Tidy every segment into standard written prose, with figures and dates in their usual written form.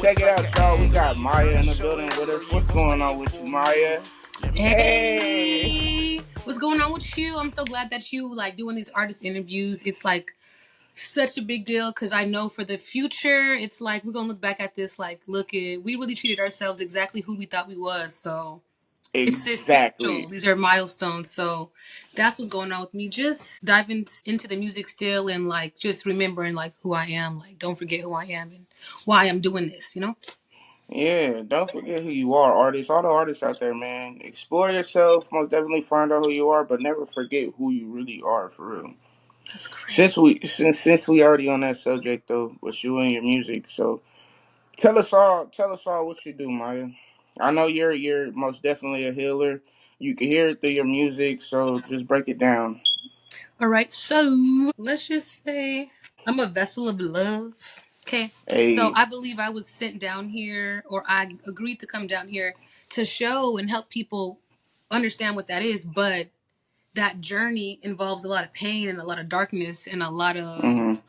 check it out, y'all. We got Maya in the building with us. What's going on with you, Maya? Hey. Hey, what's going on with you? I'm so glad that you like doing these artist interviews. It's like such a big deal because I know for the future, it's like we're gonna look back at this like, look at we really treated ourselves exactly who we thought we was. So it's essential. Exactly. These are milestones. So that's what's going on with me. Just diving into the music still and like just remembering like who I am. Like don't forget who I am and why I'm doing this. You know. Yeah, don't forget who you are, artists. All the artists out there, man. Explore yourself. Most definitely find out who you are, but never forget who you really are for real. That's great. Since we already on that subject though, with you and your music, so tell us all what you do, Maya. I know you're most definitely a healer. You can hear it through your music, so just break it down. All right, so let's just say I'm a vessel of love. Okay, so Hey. I believe I was sent down here, or I agreed to come down here to show and help people understand what that is. But that journey involves a lot of pain and a lot of darkness and a lot Mhm. of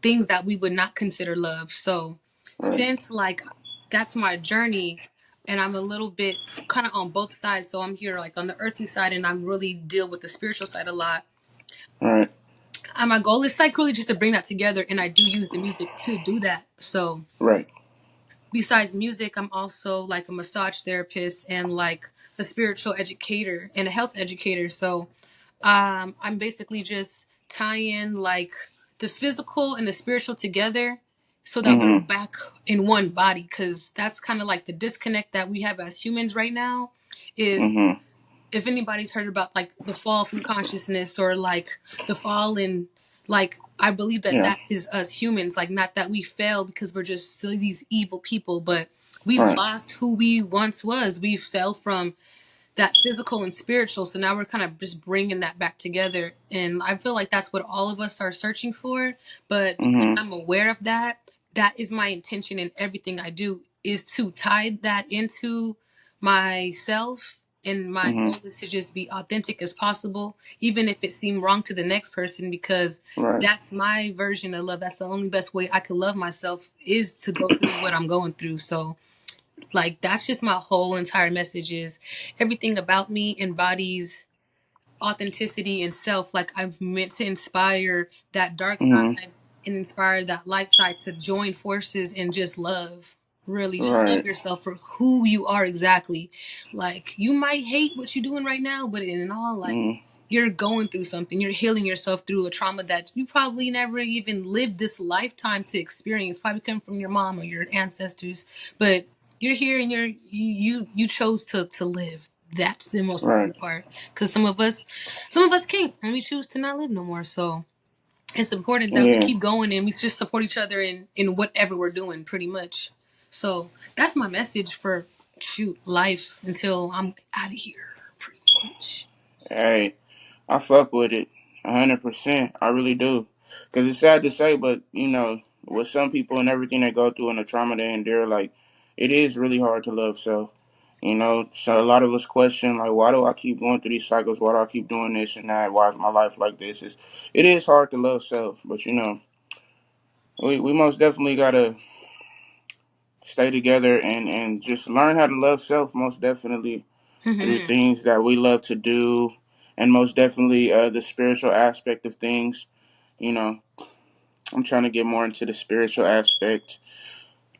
things that we would not consider love. So, Right. since like that's my journey, and I'm a little bit kind of on both sides, so I'm here like on the earthly side, and I'm really deal with the spiritual side a lot. Right. My goal is like really just to bring that together, and I do use the music to do that. So Right. besides music, I'm also like a massage therapist and like a spiritual educator and a health educator. So I'm basically just tying like the physical and the spiritual together so that we're Mhm. back in one body, because that's kind of like the disconnect that we have as humans right now is Mhm. if anybody's heard about like the fall from consciousness or like the fall in like I believe that Yeah. that is us humans, like not that we fail because we're just still these evil people, but we've Right. lost who we once was. We fell from that physical and spiritual, so now we're kind of just bringing that back together, and I feel like that's what all of us are searching for. But because Mhm. I'm aware of that, that is my intention in everything I do, is to tie that into myself, and my Mhm. goal is to just be authentic as possible, even if it seemed wrong to the next person, because Right. that's my version of love. That's the only best way I could love myself, is to go through what I'm going through. So like that's just my whole entire message, is everything about me embodies authenticity and self. Like I've meant to inspire that dark side Mhm. and inspire that light side to join forces and just love. Really, just love Right. yourself for who you are exactly. Like you might hate what you're doing right now, but in all, like Mhm. you're going through something. You're healing yourself through a trauma that you probably never even lived this lifetime to experience. Probably come from your mom or your ancestors, but you're here and you chose to live. That's the most Right. important part. Because some of us can't, and we choose to not live no more. So it's important that we Yeah. keep going and we just support each other in whatever we're doing, pretty much. So that's my message for shoot life until I'm out of here, pretty much. Hey, I fuck with it 100%. I really do. Cause it's sad to say, but with some people and everything they go through and the trauma they endure, like it is really hard to love self. So a lot of us question like, why do I keep going through these cycles? Why do I keep doing this and that? Why is my life like this? It is hard to love self, but we most definitely gotta stay together and just learn how to love self. Most definitely through Hmm. things that we love to do, and most definitely the spiritual aspect of things. You know, I'm trying to get more into the spiritual aspect,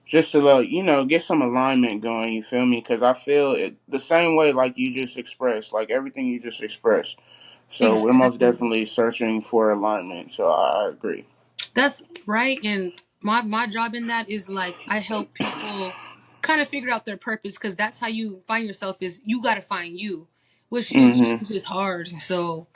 just to get some alignment going. You feel me? Because I feel it the same way like you just expressed, like everything you just expressed. So we're most Exactly. definitely searching for alignment. So I agree. That's right. And my job in that is like I help people kind of figure out their purpose, because that's how you find yourself, is you got to find you, which Mhm. is hard. So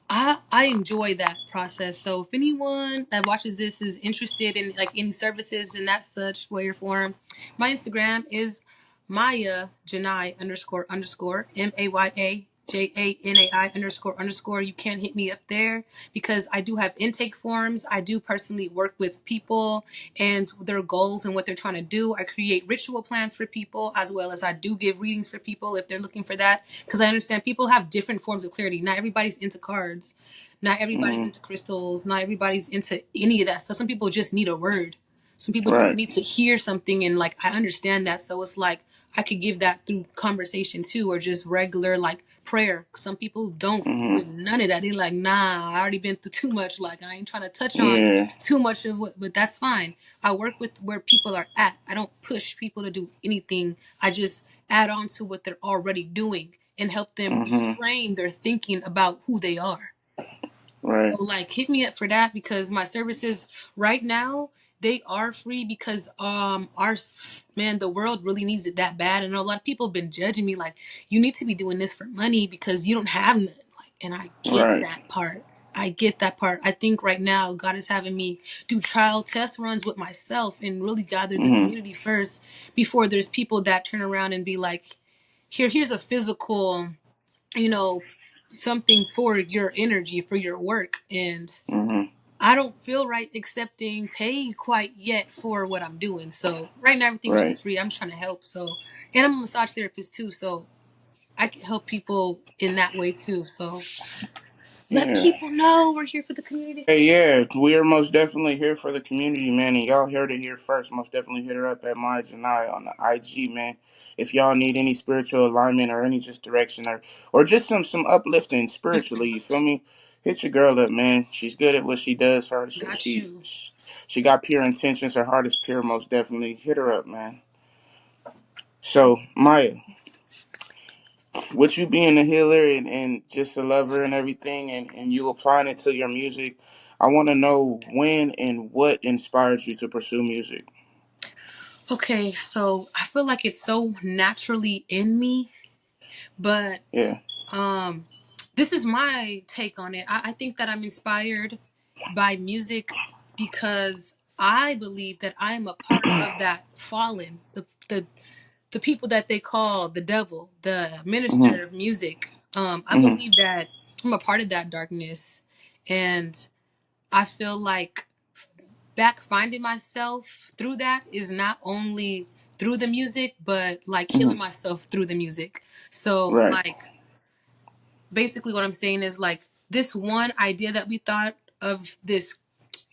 I enjoy that process. So if anyone that watches this is interested in like any services and that such way or form, my Instagram is Maya Janai underscore MAYA JANAI __. You can hit me up there because I do have intake forms. I do personally work with people and their goals and what they're trying to do. I create ritual plans for people, as well as I do give readings for people if they're looking for that, because I understand people have different forms of clarity. Not everybody's into cards. Not everybody's Mhm. into crystals. Not everybody's into any of that stuff. Some people just need a word. Some people just Right. need to hear something, and like I understand that. So it's like I could give that through conversation too, or just regular like prayer. Some people don't f- Mhm. with none of that. They're like, nah, I already been through too much. Like I ain't trying to touch on Yeah. too much of what, but that's fine. I work with where people are at. I don't push people to do anything. I just add on to what they're already doing and help them Mhm. reframe their thinking about who they are. So Right. like hit me up for that because my services right now they are free because man, the world really needs it that bad. And a lot of people have been judging me like you need to be doing this for money because you don't have none. Like, and I get Right. that part. I get that part. I think right now God is having me do trial test runs with myself and really gather the Mhm. community first before there's people that turn around and be like, here's a physical, you know, something for your energy, for your work. And Mhm. I don't feel right accepting pay quite yet for what I'm doing. So right now everything is Right. just free. I'm trying to help. So and I'm a massage therapist too. So I can help people in that way too. So let Yeah. people know we're here for the community. Hey, yeah, we are most definitely here for the community, man, and y'all heard it here first. Most definitely hit her up at my Janai on the IG, man. If y'all need any spiritual alignment or any just direction or just some uplifting spiritually, you feel me? Hit your girl up, man. She's good at what she does. Her Got you. she got pure intentions. Her heart is pure. Most definitely hit her up, man. So Maya, with you being a healer and just a lover and everything and you applying it to your music, I want to know when and what inspired you to pursue music. Okay, so I feel like it's so naturally in me, but Yeah. Um, this is my take on it. I think that I'm inspired by music because I believe that I am a part of that fallen, the people that they call the devil, the Mhm. minister of music. I Mhm. believe that I'm a part of that darkness, and I feel like back finding myself through that is not only through the music, but like healing Mhm. myself through the music. So Right. like basically what I'm saying is like this one idea that we thought of this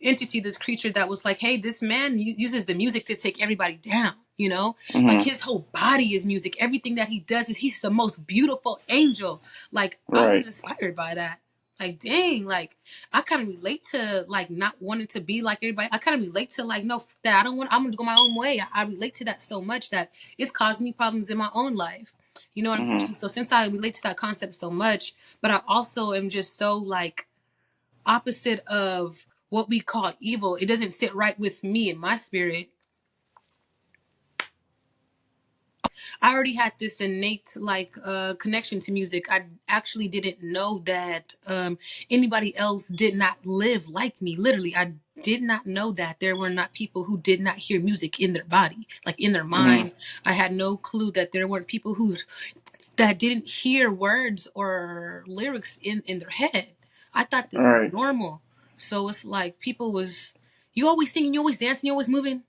entity, this creature that was like, hey, this man uses the music to take everybody down. You know, like Mhm. his whole body is music. Everything that he does is he's the most beautiful angel. Like I was Right. inspired by that. Like dang, like I kind of relate to like not wanting to be like everybody. I kind of relate to like no that I don't want. I'm gonna go my own way. I relate to that so much that it's caused me problems in my own life. You know what I'm Mhm. saying? So since I relate to that concept so much, but I also am just so like opposite of what we call evil. It doesn't sit right with me in my spirit. I already had this innate like connection to music. I actually didn't know that anybody else did not live like me. Literally, I did not know that there were not people who did not hear music in their body, like in their Mhm. mind. I had no clue that there weren't people who that didn't hear words or lyrics in their head. I thought this was Right. normal. So it's like people was you always singing, you always dancing, you always moving.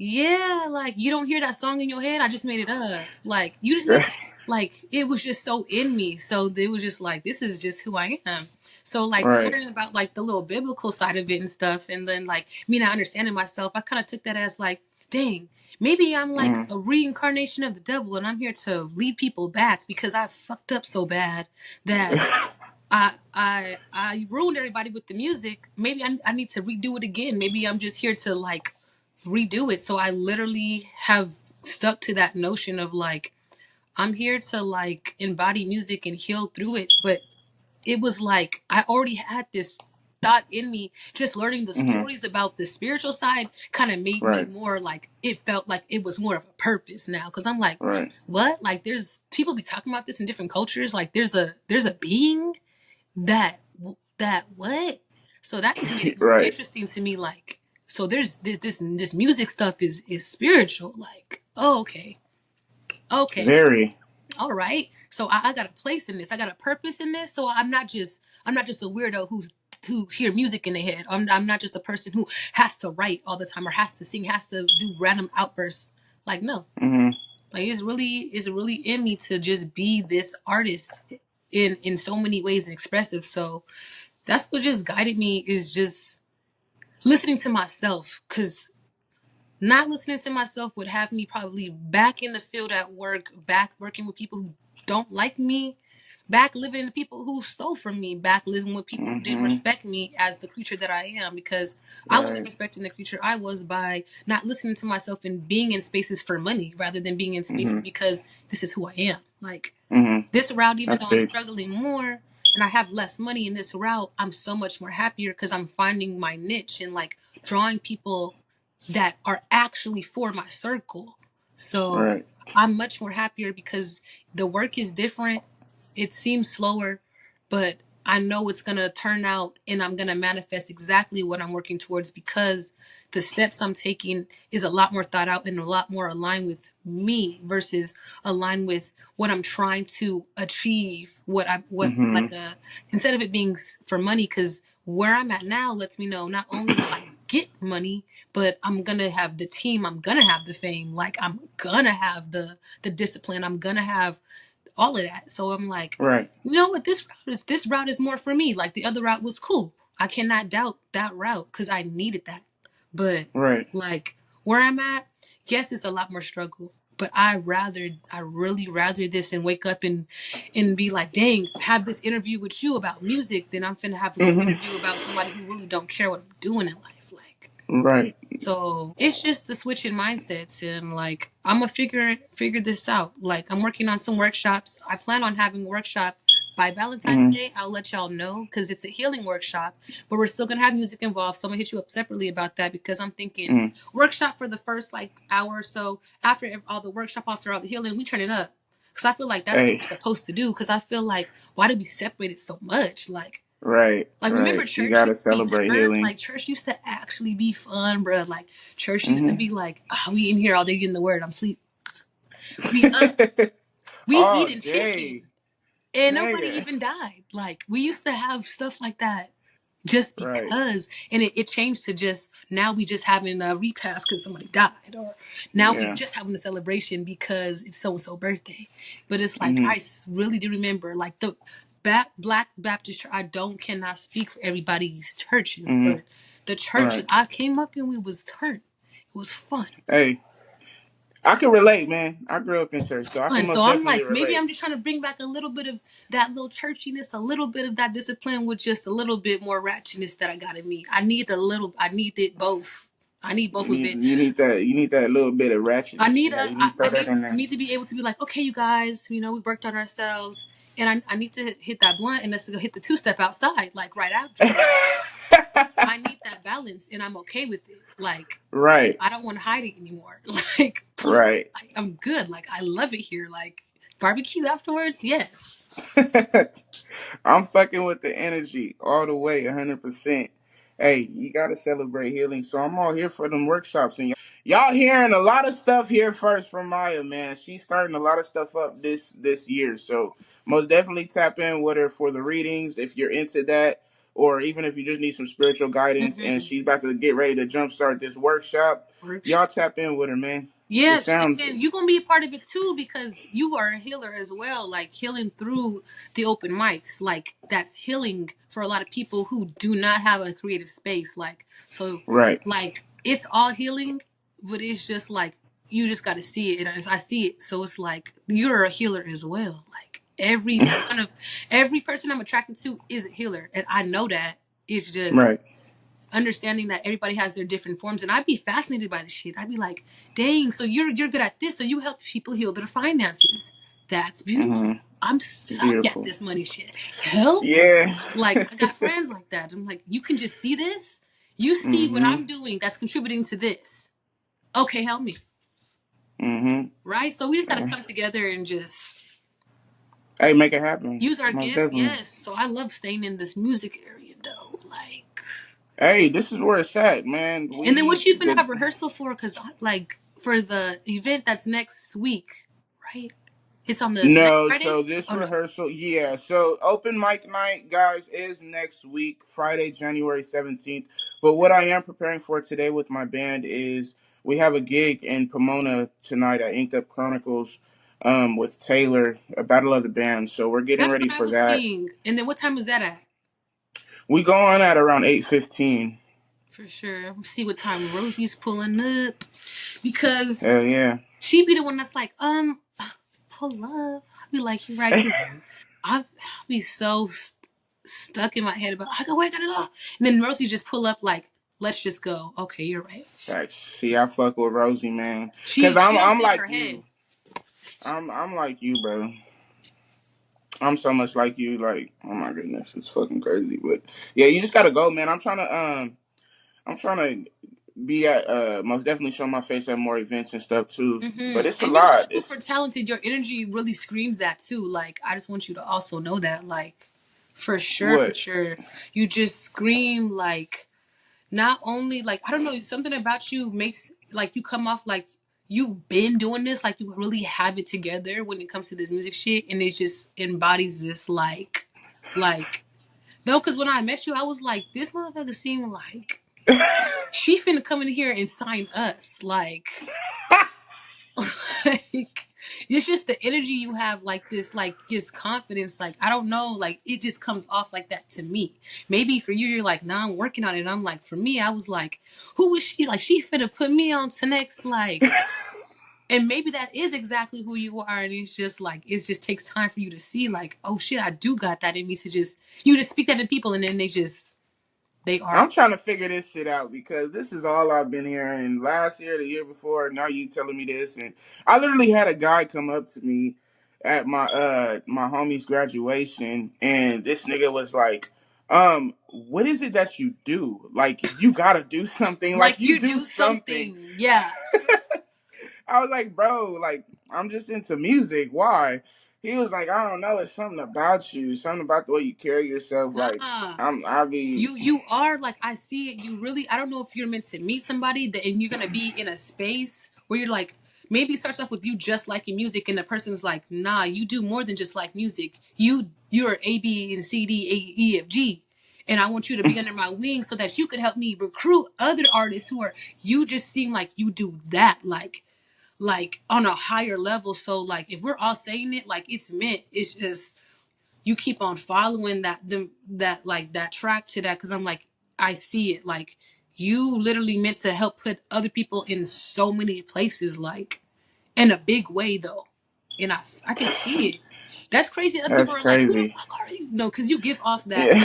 Yeah, like you don't hear that song in your head. I just made it up. Like you just made like it was just so in me. So it was just like this is just who I am. So like Right. learning about like the little biblical side of it and stuff, and then like me not understanding myself, I kind of took that as like, dang, maybe I'm like Mhm. a reincarnation of the devil, and I'm here to lead people back because I fucked up so bad that I ruined everybody with the music. Maybe I need to redo it again. Maybe I'm just here to like redo it. So I literally have stuck to that notion of like I'm here to like embody music and heal through it. But it was like I already had this thought in me. Just learning the Mhm. stories about the spiritual side kind of made me Right. more like it felt like it was more of a purpose now. Cause I'm like, Right. what? Like there's people be talking about this in different cultures. Like there's a being that that what? So that just made it more Right. interesting to me. Like, so there's this music stuff is spiritual. Like, oh okay, Very. all right. So I got a place in this. I got a purpose in this. So I'm not just a weirdo who hear music in their head. I'm not just a person who has to write all the time or has to sing, has to do random outbursts. Like no, Mhm. like it's really in me to just be this artist in so many ways and expressive. So that's what just guided me is just listening to myself because Not listening to myself would have me probably back in the field at work, back working with people who don't like me, back living with people who stole from me, back living with people who didn't Mhm. respect me as the creature that I am, because I wasn't Right. respecting the creature I was by not listening to myself and being in spaces for money rather than being in spaces Mhm. because this is who I am. Like, Mhm. this route, even That's though I'm big. struggling more and I have less money in this route, I'm so much more happier because I'm finding my niche and like drawing people that are actually for my circle. So Right. I'm much more happier because the work is different. It seems slower, but I know it's going to turn out and I'm going to manifest exactly what I'm working towards because the steps I'm taking is a lot more thought out and a lot more aligned with me versus aligned with what I'm trying to achieve. What like Mhm. instead of it being for money, because where I'm at now lets me know not only will I get money, but I'm gonna have the team, I'm gonna have the fame, like I'm gonna have the discipline, I'm gonna have all of that. So I'm like, Right. you know what, this route is more for me. Like the other route was cool. I cannot doubt that route because I needed that. But Right. like where I'm at, yes, it's a lot more struggle. But I really rather this and wake up and be like, dang, have this interview with you about music than I'm finna have to go Mhm. interview about somebody who really don't care what I'm doing in life. Like, Right. so it's just the switch in mindsets, and like I'm gonna figure this out. Like I'm working on some workshops. I plan on having a workshop by Valentine's Mhm. Day. I'll let y'all know because it's a healing workshop, but we're still gonna have music involved. So I'm gonna hit you up separately about that because I'm thinking Mhm. workshop for the first like hour or so. After all the workshop, after all the healing, we turn it up because I feel like that's what Hey. we're supposed to do. Because I feel like why did we separate it so much? Right. Like, remember Right. You church used gotta to be celebrate turned? healing. Like, church used to actually be fun, bro. Like, church used to Mhm. be like, oh, we in here all day getting the word. I'm sleep. We up. We All eating day, chicken. And nobody nigga. even died. Like, we used to have stuff like that just Right. because. And it changed to just, now we just having a repast because somebody died. Or now we Yeah. just having a celebration because it's so-and-so birthday. But it's like, Mhm. really do remember, like, the Black Baptist church, I don't cannot speak for everybody's churches, Mhm. but the church that Right. I came up in, we was turned. It was fun. Hey, I can relate, man. I grew up in church, so I can Fun. So most I'm definitely like, maybe relate. I'm just trying to bring back a little bit of that little churchiness, a little bit of that discipline with just a little bit more ratchetness that I got in me. I need it both. I need both of it. You need that little bit of I ratchetness. need Yeah, a you need to throw that in I there. need to be able to be like, okay, you guys, we worked on ourselves, and I need to hit that blunt and let's go hit the two step outside, like right after. I need that balance, and I'm okay with it. Like Right. I don't want to hide it anymore. Like please, Right. I'm good. Like I love it here. Like barbecue afterwards, yes. I'm fucking with the energy all the way, 100%. Hey, you gotta celebrate healing. So I'm all here for them workshops, and y'all hearing a lot of stuff here first from Maya, man. She's starting a lot of stuff up this year. So most definitely tap in with her for the readings if you're into that, or even if you just need some spiritual guidance. And Mm-hmm. she's about to get ready to jumpstart this workshop. Workshop. Y'all tap in with her, man. It Yes, and sounds then you're gonna be a part of it too because you are a healer as well, like healing through the open mics. Like that's healing for a lot of people who do not have a creative space. Like so, right. like it's all healing, but it's just like you just got to see it, and I see it. So it's like you're a healer as well. Like every person I'm attracted to is a healer, and I know that. It's just Right. understanding that everybody has their different forms, and I'd be fascinated by this shit. I'd be like, dang, so you're good at this, so you help people heal their finances. That's Hmm. beautiful. I'm suck at Beautiful. this money shit. Help. Yeah. Like I got friends like that. I'm like, you can just see this. You see what Hmm. I'm doing that's contributing to this. Okay, help me. Hmm. Right? So we just gotta come together and just Hey, make it happen. use our Most gifts, definitely. yes. So I love staying in this music area though. Like Hey, this is where it's at, man. and then what you finna The have rehearsal for? Cause like for the event that's next week, right? It's on the next no, Friday. so this Oh no, rehearsal, yeah. So open mic night, guys, is next week, Friday, January 17th. But what I am preparing for today with my band is we have a gig in Pomona tonight at Inked Up Chronicles with Taylor, a battle of the bands. So we're getting that's ready what I for was that. seeing. And then what time is that at? We go on at around 8:15. For sure. See what time Rosie's pulling up because Hell yeah. she be the one that's like, pull up. I'll be like, you're right, because I'll be so stuck in my head about, I go, wait, I gotta go. And then Rosie just pull up like, let's just go. Okay, you're right. Like, see, I fuck with Rosie, man, cause She I'm don't I'm sit in like her head. you. I'm like you, bro. I'm so much like you. Like, oh my goodness, it's fucking crazy. But yeah, you just gotta go, man. I'm trying to be at most definitely show my face at more events and stuff too. But it's a And you're lot. super talented. Your energy really screams that too. Like, I just want you to also know that, like, for sure, for What? sure. You just scream like not only like I don't know, something about you makes like you come off like you've been doing this, like you really have it together when it comes to this music shit, and it just embodies this like no, because when I met you, I was like, this motherfucker seemed like she finna come in here and sign us, like it's just the energy you have, like this, like just confidence, like I don't know, like it just comes off like that to me. Maybe for you you're like, nah, I'm working on it. And I'm like, for me I was like, who was she, like she finna put me on to next, like, and maybe that is exactly who you are, and it's just like it just takes time for you to see like, oh shit, I do got that in me to just you just speak that in people and then they are. I'm trying to figure this shit out because this is all I've been hearing last year, the year before. Now you telling me this, and I literally had a guy come up to me at my homie's graduation, and this nigga was like, what is it that you do? Like you gotta do something. Like Like you you do do something. something, yeah. I was like, bro, like I'm just into music. Why? He was like, I don't know. It's something about you. Something about the way you carry yourself. Like Nah. I'll be. You are like, I see it. You really, I don't know if you're meant to meet somebody that and you're gonna be in a space where you're like, maybe it starts off with you just liking music and the person's like, nah, you do more than just like music. You're A, B, and C, D, A, E, F, G. And I want you to be under my wing so that you could help me recruit other artists who are, you just seem like you do that like on a higher level. So like if we're all saying it, like it's meant, it's just you keep on following that like that track to that, because I'm like, I see it, like you literally meant to help put other people in so many places, like in a big way though, and I can see it. That's crazy that people That's are like, who the crazy. fuck are you? No, because you give off that Yeah,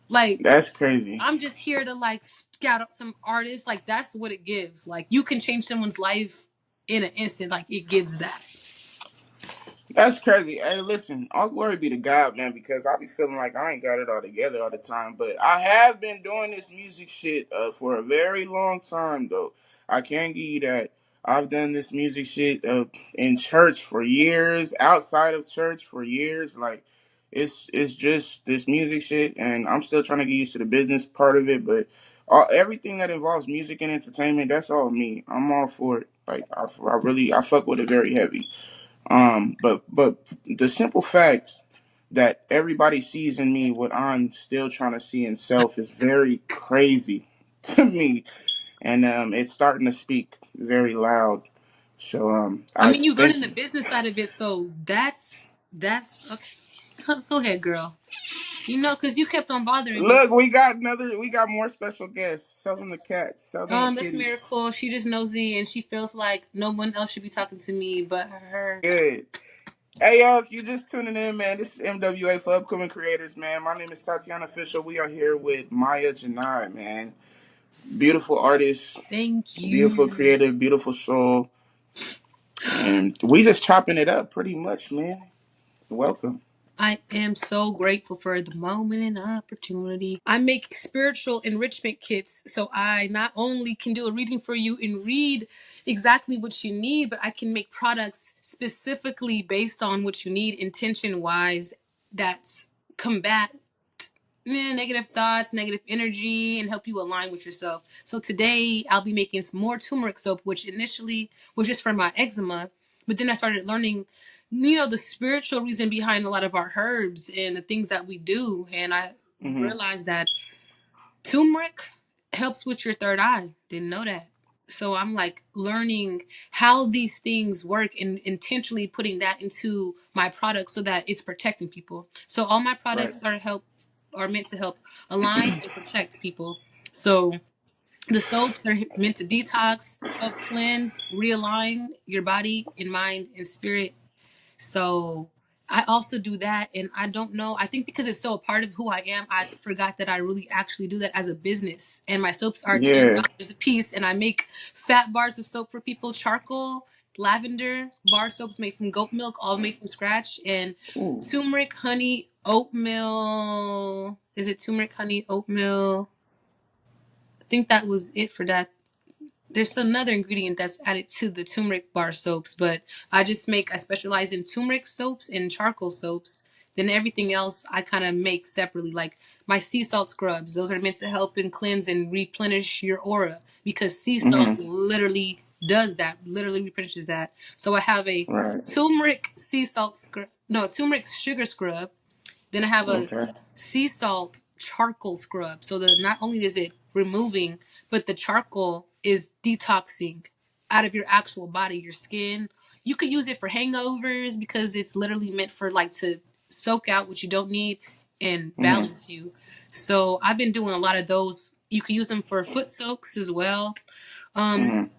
like that's crazy. I'm just here to like scout out some artists, like that's what it gives. Like you can change someone's life in an instant, like it gives that. That's crazy. Hey, listen, all glory be to God, man, because I be feeling like I ain't got it all together all the time. But I have been doing this music shit for a very long time, though. I can give you that. I've done this music shit in church for years, outside of church for years. Like, it's just this music shit, and I'm still trying to get used to the business part of it. But everything that involves music and entertainment, that's all me. I'm all for it. Like, I really, I fuck with it very heavy. But the simple fact that everybody sees in me what I'm still trying to see in self is very crazy to me, and it's starting to speak very loud. So I I mean, you learning thank the you. business side of it, so that's okay. Go ahead, girl. You know, because you kept on bothering me. Look, we got more special guests. Southern the cats, Southern the That's kitties. Miracle. She just nosy and she feels like no one else should be talking to me but her. Good. Hey yo, if you just tuning in, man, this is MWA for upcoming creators, man. My name is Tatiana Official. We are here with Maya Janai, man. Beautiful artist, Thank beautiful you. creative, beautiful soul, and we just chopping it up pretty much, man. Welcome. I am so grateful for the moment and opportunity. I make spiritual enrichment kits, so I not only can do a reading for you and read exactly what you need, but I can make products specifically based on what you need, intention wise, that's combat negative thoughts, negative energy, and help you align with yourself. So today I'll be making some more turmeric soap, which initially was just for my eczema, but then I started learning, the spiritual reason behind a lot of our herbs and the things that we do, and I Hmm. realized that turmeric helps with your third eye. Didn't know that. So I'm like learning how these things work and intentionally putting that into my products so that it's protecting people. So all my Right. products are meant to help align and protect people. So the soaps are meant to detox, help cleanse, realign your body and mind and spirit. So I also do that. And I don't know, I think because it's so a part of who I am, I forgot that I really actually do that as a business. And my soaps are Yeah. $10 a piece. And I make fat bars of soap for people, charcoal, lavender, bar soaps made from goat milk, all made from scratch, and Ooh. turmeric, honey, oatmeal. Is it turmeric, honey, oatmeal? I think that was it for that. There's another ingredient that's added to the turmeric bar soaps, but I specialize in turmeric soaps and charcoal soaps. Then everything else I kind of make separately, like my sea salt scrubs. Those are meant to help and cleanse and replenish your aura because sea salt Mhm. literally does that, literally replenishes that. So I have a Right. turmeric sea salt scrub, no, turmeric sugar scrub. Then I have a Okay. sea salt charcoal scrub. So that not only is it removing, but the charcoal is detoxing out of your actual body, your skin. You could use it for hangovers because it's literally meant for like to soak out what you don't need and Mhm. balance you. So I've been doing a lot of those. You can use them for foot soaks as well. Um, Mhm.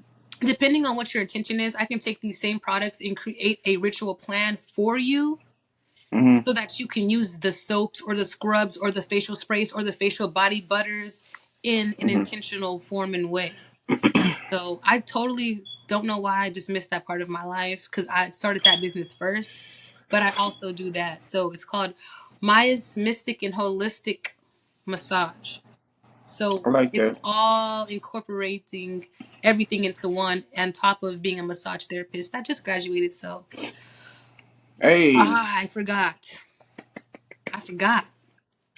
Depending on what your intention is, I can take these same products and create a ritual plan for you Mhm. so that you can use the soaps or the scrubs or the facial sprays or the facial body butters in an Mhm. intentional form and way. So I totally don't know why I just missed that part of my life because I started that business first, but I also do that. So it's called Maya's Mystic and Holistic Massage. I So like it's that. all incorporating everything into one on top of being a massage therapist. I just graduated, so Hey. I forgot. I forgot.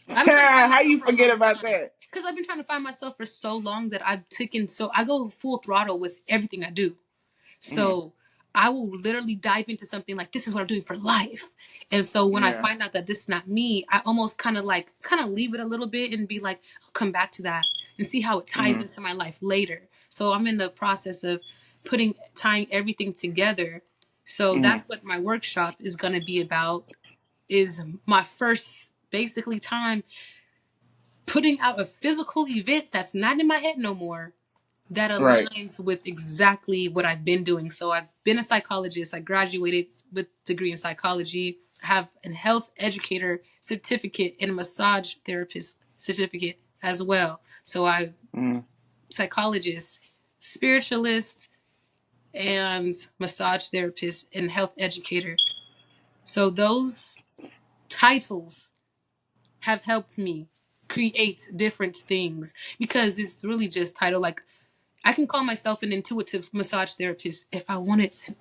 I've been trying to find How myself you for a forget long about time that? because I've been trying to find myself for so long that I've taken so I go full throttle with everything I do. Mhm. So I will literally dive into something like this is what I'm doing for life. And so when I Yeah. find out that this is not me, I almost kind of leave it a little bit and be like, I'll come back to that and see how it ties Mhm. into my life later. So I'm in the process of putting tying everything together. So Mhm. that's what my workshop is going to be about is my first basically time putting out a physical event that's not in my head no more that Right. aligns with exactly what I've been doing. So I've been a psychologist. I graduated with a degree in psychology. I have a health educator certificate and a massage therapist certificate as well. So I'm Mhm. psychologist, spiritualist, and massage therapist and health educator. So those titles have helped me create different things because it's really just title like I can call myself an intuitive massage therapist if I wanted to,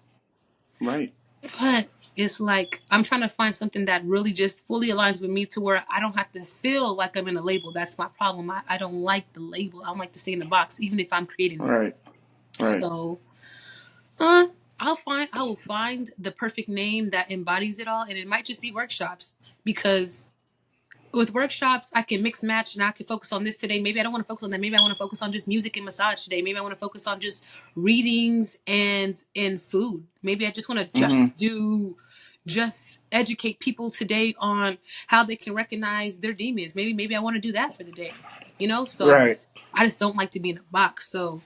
Right. but it's like I'm trying to find something that really just fully aligns with me to where I don't have to feel like I'm in a label. That's my problem. I don't like the label. I don't like to stay in the box, even if I'm creating it. Right. Right. So, I will find the perfect name that embodies it all, and it might just be workshops because with workshops, I can mix match and I can focus on this today. Maybe I don't want to focus on that. Maybe I want to focus on just music and massage today. Maybe I want to focus on just readings and food. Maybe I just want to Mhm. just educate people today on how they can recognize their demons. Maybe I want to do that for the day. So Right. I just don't like to be in a box. So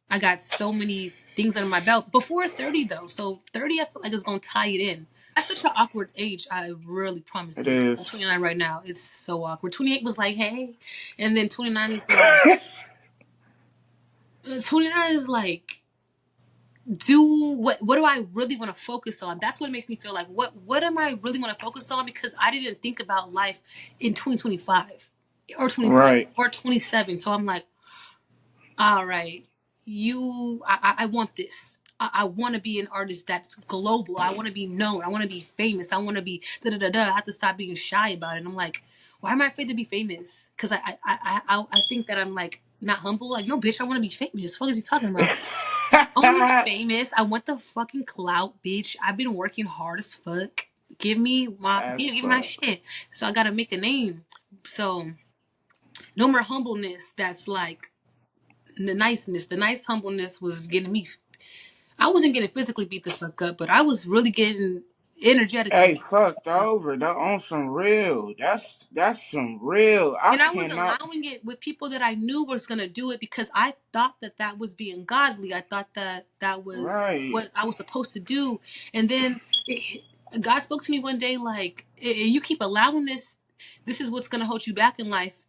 I got so many things under my belt before 30 though. So 30 I feel like is going to tie it in. That's such an awkward age. I really promise It you. I'm is. 29 right now. It's so awkward. 28 was like, hey, and then 29 is like, 29 is like, do what do I really want to focus on? That's what makes me feel like what am I really want to focus on? Because I didn't think about life in 2025 or Right. 26 or 27. So I'm like, all right, I want this. I want to be an artist that's global. I want to be known. I want to be famous. I want to be da da da da. I have to stop being shy about it. And I'm like, why am I afraid to be famous? Because I think that I'm like not humble. Like, no, bitch, I want to be famous. What is he talking about? I want to be famous. I want the fucking clout, bitch. I've been working hard as fuck. As Give me my fuck. shit. So I gotta make a name. So no more humbleness. That's like the niceness, the nice humbleness was getting me. I wasn't getting physically beat the fuck up, but I was really getting Hey, energetically. fucked over. That on some real. That's some real. I And I was cannot. allowing it with people that I knew was going to do it because I thought that that was being godly. I thought that that was Right. what I was supposed to do. And then God spoke to me one day like, you keep allowing this, this is what's going to hold you back in life.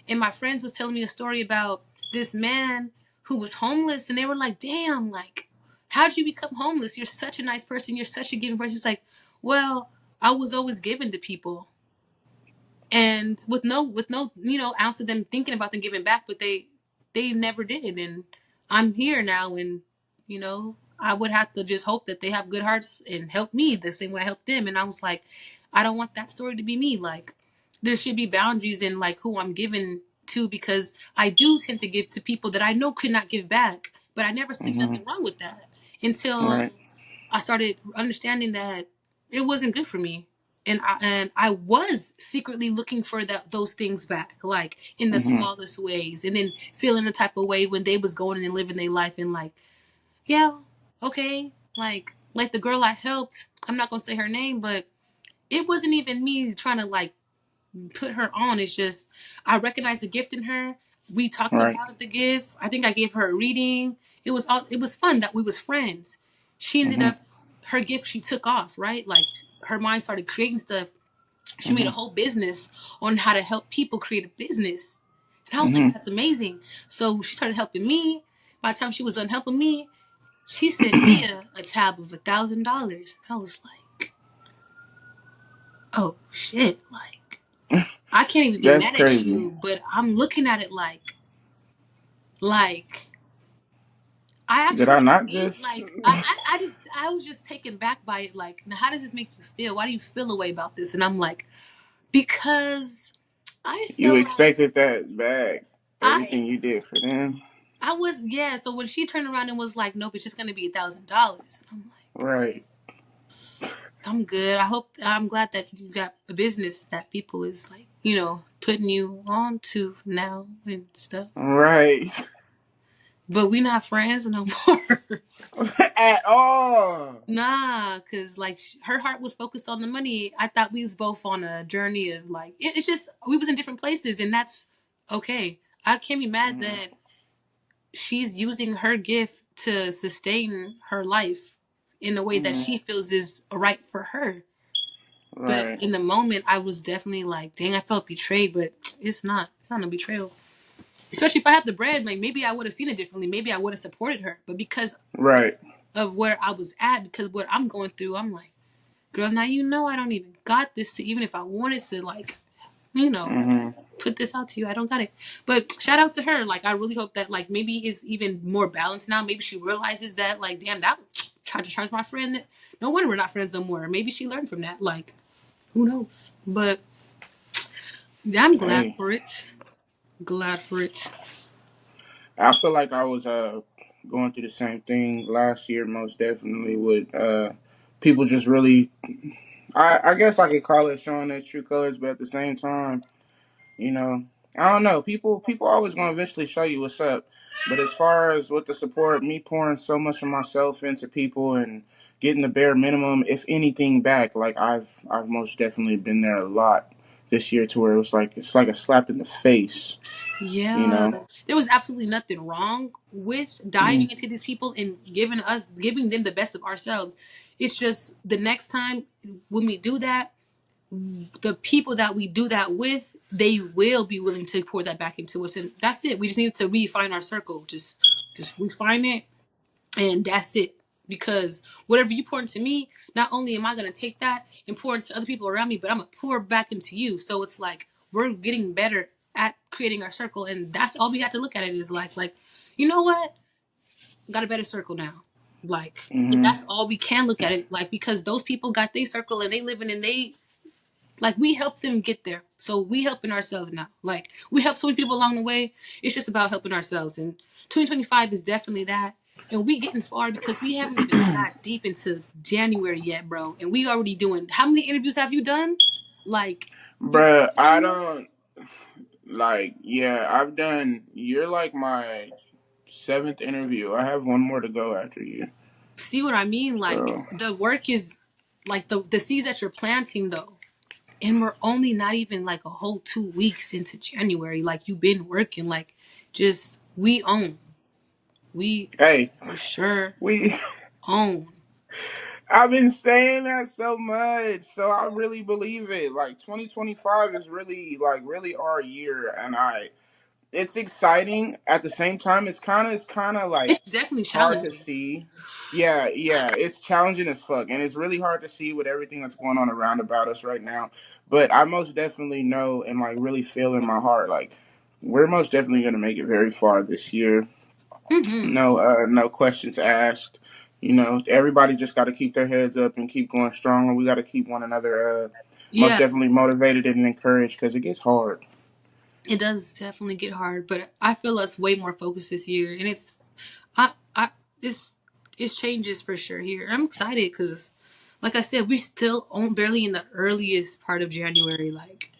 And my friends was telling me a story about this man who was homeless, and they were like, damn, like, how'd you become homeless? You're such a nice person. You're such a giving person. It's like, well, I was always given to people, and with no ounce of them thinking about them giving back, but they never did. And I'm here now, and I would have to just hope that they have good hearts and help me the same way I helped them. And I was like, I don't want that story to be me. Like, there should be boundaries in like who I'm giving to, because I do tend to give to people that I know could not give back, but I never see Mhm. nothing wrong with that until Right. I started understanding that it wasn't good for me. And I was secretly looking for those things back, like in the Mhm. smallest ways, and then feeling the type of way when they was going and living their life, and like, yeah, okay, like the girl I helped, I'm not gonna say her name, but it wasn't even me trying to like put her on. It's just I recognized the gift in her. We talked Right. about the gift. I think I gave her a reading. It was fun that we was friends. She ended Mhm. up her gift she took off, right? Like her mind started creating stuff. She made a Mhm. whole business on how to help people create a business. And I was like, Mhm. that's amazing. So she started helping me. By the time she was done helping me, she sent me a tab of $1,000. I was like, oh shit, like I can't even be That's mad at crazy. you, but I'm looking at it like I Did I actually not gave just? like I was just taken back by it. Like, now how does this make you feel? Why do you feel a way about this? And I'm like, because I You feel like expected that back? I Everything you did for them. I was, yeah. So when she turned around and was like, nope, it's just gonna be $1,000. I'm like, Right. I'm good. I'm glad that you got a business that people is like, putting you on to now and stuff. Right. But we not friends no more. At all. Nah, cause like her heart was focused on the money. I thought we was both on a journey of like it's just we was in different places, and that's okay. I can't be mad Mhm. that she's using her gift to sustain her life in a way that Mhm. she feels is right for her. But Right. in the moment, I was definitely like, dang, I felt betrayed. But it's not. It's not a betrayal. Especially if I had the bread, like maybe I would have seen it differently. Maybe I would have supported her. But because Right. of where I was at, because what I'm going through, I'm like, girl, now I don't even got this to, even if I wanted to, like, you know, Mhm. put this out to you. I don't got it. But shout out to her. Like, I really hope that, like, maybe it's even more balanced now. Maybe she realizes that, like, damn, that tried to charge my friend that. No wonder we're not friends no more. Maybe she learned from that. Like, who knows? But yeah, I'm glad Hey, for it. Glad for it. I feel like I was going through the same thing last year, most definitely with people just really. I guess I could call it showing their true colors, but at the same time, you know, I don't know. People always gonna eventually show you what's up. But as far as with the support, me pouring so much of myself into people and getting the bare minimum, if anything, back, like I've most definitely been there a lot this year to where it's like a slap in the face, you Yeah, know. there was absolutely nothing wrong with Mm, diving into these people and giving them the best of ourselves. It's just the next time when we do that, the people that we do that with, they will be willing to pour that back into us, and that's it. We just need to refine our circle. Just refine it, and that's it. Because whatever you pour into me, not only am I gonna take that and pour into other people around me, but I'm gonna pour back into you. So it's like we're getting better at creating our circle, and that's all we have to look at it is like, you know what? Got a better circle now. Like, and mm-hmm. that's all we can look at it like, because those people got their circle and they living and they like we helped them get there. So we helping ourselves now. Like we helped so many people along the way. It's just about helping ourselves. And 2025 is definitely that. And we getting far because we haven't even got deep into January yet, bro. And we already doing how many interviews have you done? Like you got Bruh, I one more? don't like. Yeah, I've done. You're like my seventh interview. I have one more to go after you. See what I mean? Like So the work is like the seeds that you're planting though. And we're only not even like a whole 2 weeks into January. Like you've been working, like just we own. We Hey, for sure we own. I've been saying that so much, so I really believe it. Like 2025 is really really our year, and it's exciting at the same time. It's kind of like It's definitely hard to challenging. see. Yeah, yeah, it's challenging as fuck, and it's really hard to see with everything that's going on around about us right now. But I most definitely know and like really feel in my heart like we're most definitely gonna make it very far this year. Hmm. No questions asked. You know, everybody just got to keep their heads up and keep going strong, and we got to keep one another most Yeah, definitely motivated and encouraged because it gets hard. it does definitely get hard, but I feel us way more focused this year, and I it's it's changes for sure here. I'm excited because, like I said, we still on barely in the earliest part of January, like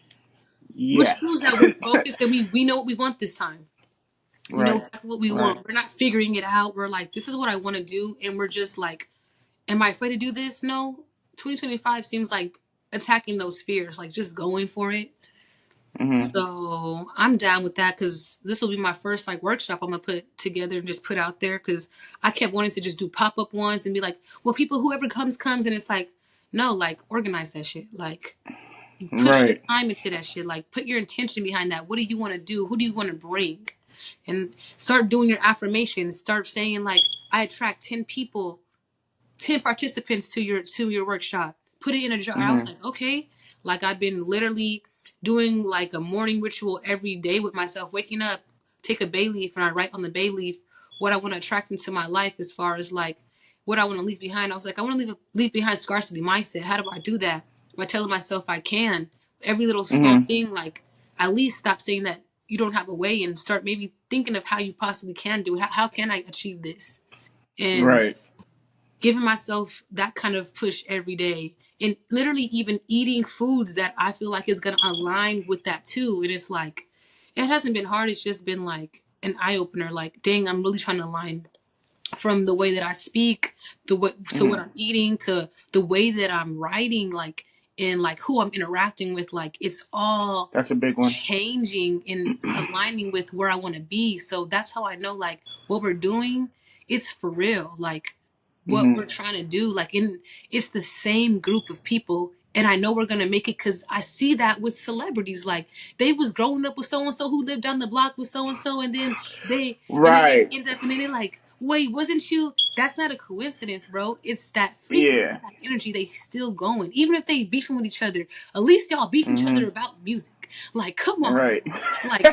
which Yeah. proves that we're focused and we know what we want this time. We know Right. exactly what we Right. want. We're not figuring it out. We're like, this is what I want to do, and we're just like, am I afraid to do this? No. 2025 seems like attacking those fears, like just going for it. Mhm. So I'm down with that because this will be my first like workshop I'm gonna put together and just put out there because I kept wanting to just do pop up ones and be like, well, people whoever comes, and it's like, no, like organize that shit, like you put your Right. time into that shit, like put your intention behind that. What do you want to do? Who do you want to bring? And start doing your affirmations. Start saying like, I attract 10 people, 10 participants to your workshop. Put it in a jar. I was Mhm. like, okay. Like I've been literally doing like a morning ritual every day with myself, waking up, take a bay leaf, and I write on the bay leaf what I want to attract into my life as far as like what I want to leave behind. I was like, I want to leave behind scarcity mindset. How do I do that? By telling myself I can. Every little small Mhm. thing, like at least stop saying that you don't have a way and start maybe thinking of how you possibly can do it. How can I achieve this? And Right. giving myself that kind of push every day and literally even eating foods that I feel like is going to align with that too. And it's like, it hasn't been hard. It's just been like an eye opener. Like, dang, I'm really trying to align from the way that I speak, the way to what Mhm. I'm eating, to the way that I'm writing, like, and like who I'm interacting with. Like, it's all That's a big one. changing and aligning with where I want to be. So that's how I know, like, what we're doing, it's for real. Like, what Mhm. we're trying to do, like, in it's the same group of people. And I know we're gonna make it because I see that with celebrities. Like they was growing up with so and so who lived down the block with so and so, and then they Right. end up and then they're like, wait, wasn't you? That's not a coincidence, bro. It's that frequency, Yeah. that energy. They still going, even if they beefing with each other. At least y'all beefing each other Mhm. about music. Like, come on, Right. bro. Like,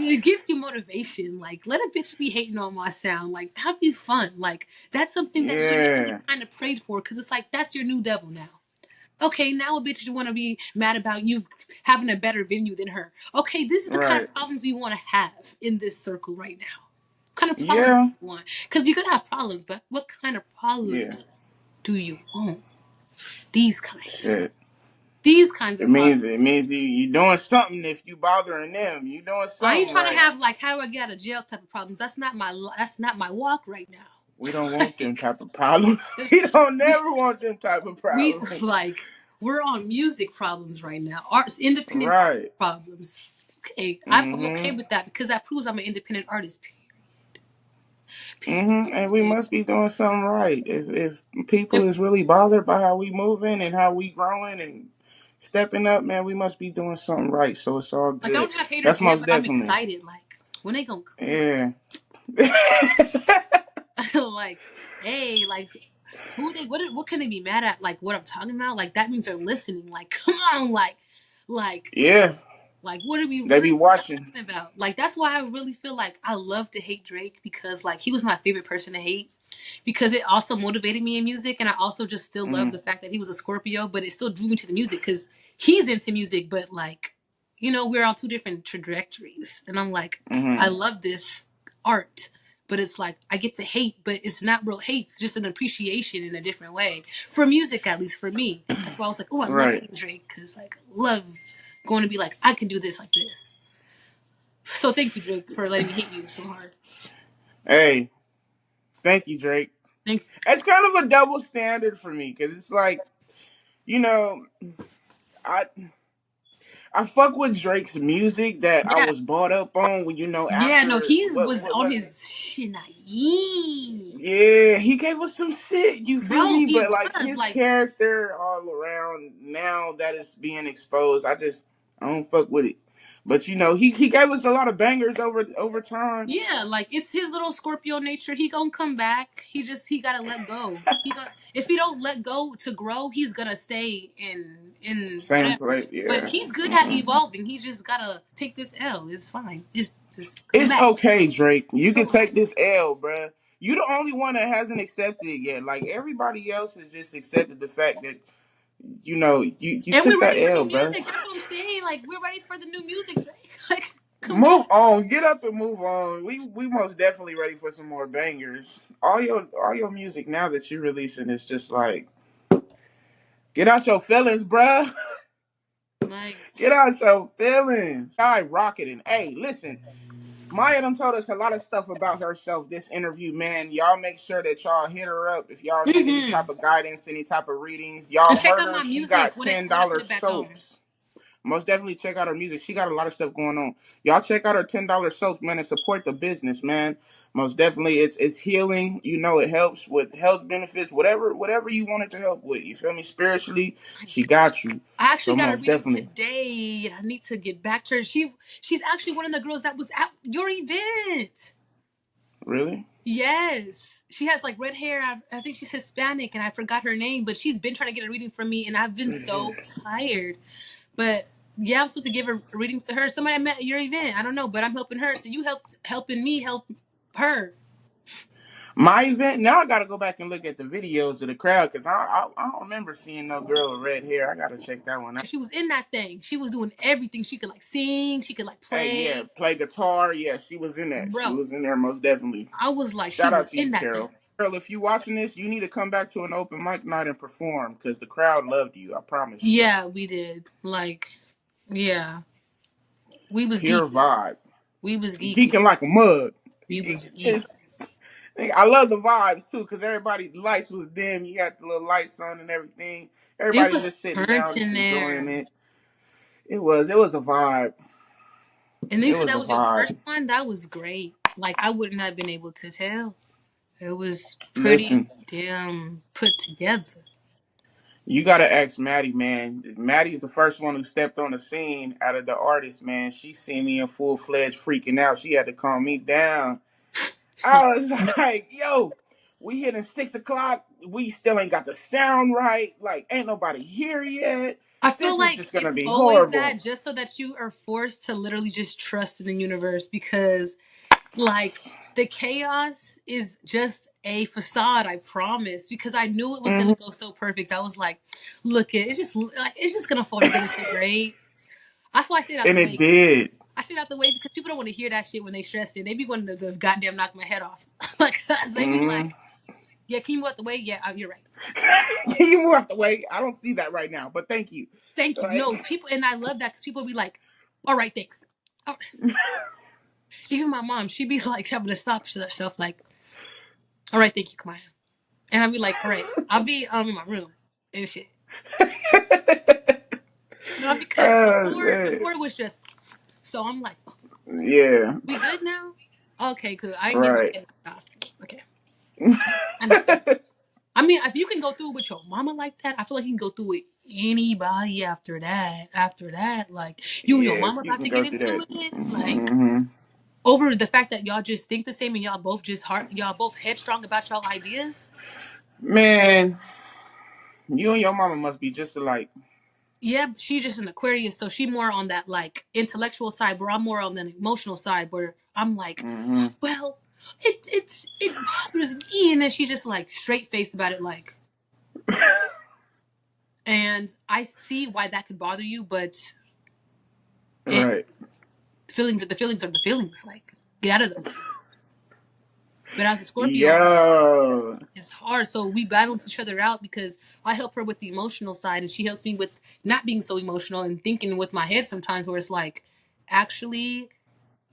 it gives you motivation. Like, let a bitch be hating on my sound. Like, that'd be fun. Like, that's something that you literally Yeah. kind of prayed for because it's like that's your new devil now. Okay, now a bitch want to be mad about you having a better venue than her. Okay, this is the kind Right. of problems we want to have in this circle right now. What kind of problems do Yeah. you want? Because you're gonna have problems, but what kind of Yeah. problems do you want? These kinds. Shit. These kinds of problems. It means you doing something if you bothering them. You doing I ain't something trying to right. have like how do I get out of jail type of problems. That's not my walk right now. We don't want Like them type of problems. this, We don't we never want them type of we problems. like we're on music problems right now. Arts, independent art Right. problems. Okay, I'm okay Mhm. with that because that proves I'm an independent artist. Mhm. And we Period. must be doing something right. If people If is really bothered by how we moving and how we growing and stepping up, man, we must be doing something right. So it's all like I good. don't have haters That's yet, most but I'm definitely. excited. Like when they gonna Yeah. come, like, hey, like who they what can they be mad at? Like what I'm talking about? Like that means they're listening. Like come on, like Yeah. like They what are be we watching. talking about? Like that's why I really feel like I love to hate Drake because like he was my favorite person to hate because it also motivated me in music and I also just still love Mhm. the fact that he was a Scorpio, but it still drew me to the music because he's into music, but like we're on two different trajectories, and I'm like I Mhm. love this art. But it's like I get to hate, but it's not real hate. It's just an appreciation in a different way for music, at least for me. That's why I was like, oh, I love Right. hating Drake because like I love going to be like, I can do this like this. So thank you, Drake, for letting me hate you so hard. Hey, thank you, Drake. Thanks. It's kind of a double standard for me because it's like you know, I I fuck with Drake's music that I Yeah. was brought up on when Yeah, no, after he was on his Janai. yeah, he gave us some shit, you feel Bro, me? he But like was his like, character all around now that is being exposed, I don't fuck with it. But he gave us a lot of bangers over time. yeah, like it's his little Scorpio nature. He gonna come back. He gotta let go. He got if he don't let go to grow, he's gonna stay in Same whatever. play, But yeah. he's good at Hmm. evolving. He just gotta take this L. It's fine. It's just come It's back. okay, Drake. You can Come back. take this L, bruh. You the only one that hasn't accepted it yet. Like everybody else has just accepted the fact that you And took we're that ready for L, new bruh. music. That's what I'm saying. Like we're ready for the new music, Drake. Like, come Move back. on, get up and move on. We most definitely ready for some more bangers. All your music now that you're releasing is just like get out your feelings, bruh. Like, Get out your feelings. Skyrocketing. Hey, listen, Maya done told us a lot of stuff about herself this interview, man. Y'all make sure that y'all hit her up if y'all need any mm-hmm. type of guidance, any type of readings. And Y'all check heard out her. my She music got when I put $10 it back on. soaps. Most definitely check out her music. She got a lot of stuff going on. Y'all check out her $10 soaps, man, and support the business, man. Most definitely, it's healing. It helps with health benefits, whatever you want it to help with. You feel me? Spiritually, she got you. I So actually got a most reading definitely, today, and I need to get back to her. She's actually one of the girls that was at your event. really. Yes, she has like red hair. I think she's Hispanic, and I forgot her name. But she's been trying to get a reading from me, and I've been so tired. But yeah, I'm supposed to give a reading to her. Somebody I met at your event. I don't know, but I'm helping her. So you helping me help her. My event now, I gotta go back and look at the videos of the crowd because I don't remember seeing no girl with red hair. I gotta check that one out. She was in that thing. She was doing everything. She could like sing. She could like Hey, yeah, play. play guitar. Yeah, she was in that. She Bro, was in there most definitely. I was like, she Shout out was to you, in that thing. Carol. Carol, if you watching this, you need to come back to an open mic night and perform because the crowd loved you. I promise you. Yeah, we did. Like, yeah, we was Pure geeking. vibe, We was geeking. geeking like a mug. We was geeking. Just, I love the vibes too because everybody the lights was dim. You had the little lights on and everything. It Everybody was just sitting down, punch just in enjoying there. it. It was a vibe. And you It said was that a was your first vibe. one? That was great. Like, I wouldn't have been able to tell. It was pretty Listen, damn put together. you gotta ask Maddie, man. Maddie's the first one who stepped on the scene out of the artists, man. She seen me in full fledged freaking out. She had to calm me down. Like, I was no. like, yo, we hitting 6 o'clock. We still ain't got the sound right. Like, ain't nobody here yet. I feel This is like just gonna it's be always horrible. that just so that you are forced to literally just trust in the universe because like the chaos is just a facade, I promise, because I knew it was gonna Hmm. go so perfect. I was like, look it, it's just gonna fall together so great. That's why I stayed out And the it way. did. I stayed out the way because people don't want to hear that shit when they stress it. They be wanting to goddamn knock my head off. Like, they be Hmm. like, yeah, can you move out the way? Yeah, you're right. Can you move out the way? I don't see that right now, but thank you. Thank you. Like, No, people, and I love that because people be like, all right, thanks. Oh, even my mom, she be like having to stop herself, like, all right, thank you, Kamaya. And I'll be like, all right, I'll be in my room and shit. No, because man. before it was just so I'm like, oh, Yeah, we good now? Okay, good. I didn't get my right. head knocked off. Okay, I need that. I mean, if you can go through it with your mama like that, I feel like you can go through with anybody after that. After that, like you and your Yeah, mama you about can to get go through that. into it, like Hmm. over the fact that y'all just think the same and y'all both headstrong about y'all ideas. Man, you and your mama must be just alike. Yeah, but she just an Aquarius, so she more on that like intellectual side, where I'm more on the emotional side, where I'm like, Hmm. well, it bothers me, and then she's just like straight faced about it, like, and I see why that could bother you, but it Right. feelings are the feelings are the feelings, like get out of those. But as a Scorpio, Yo. it's hard, so we balance each other out because I help her with the emotional side, and she helps me with not being so emotional and thinking with my head sometimes, where it's like, actually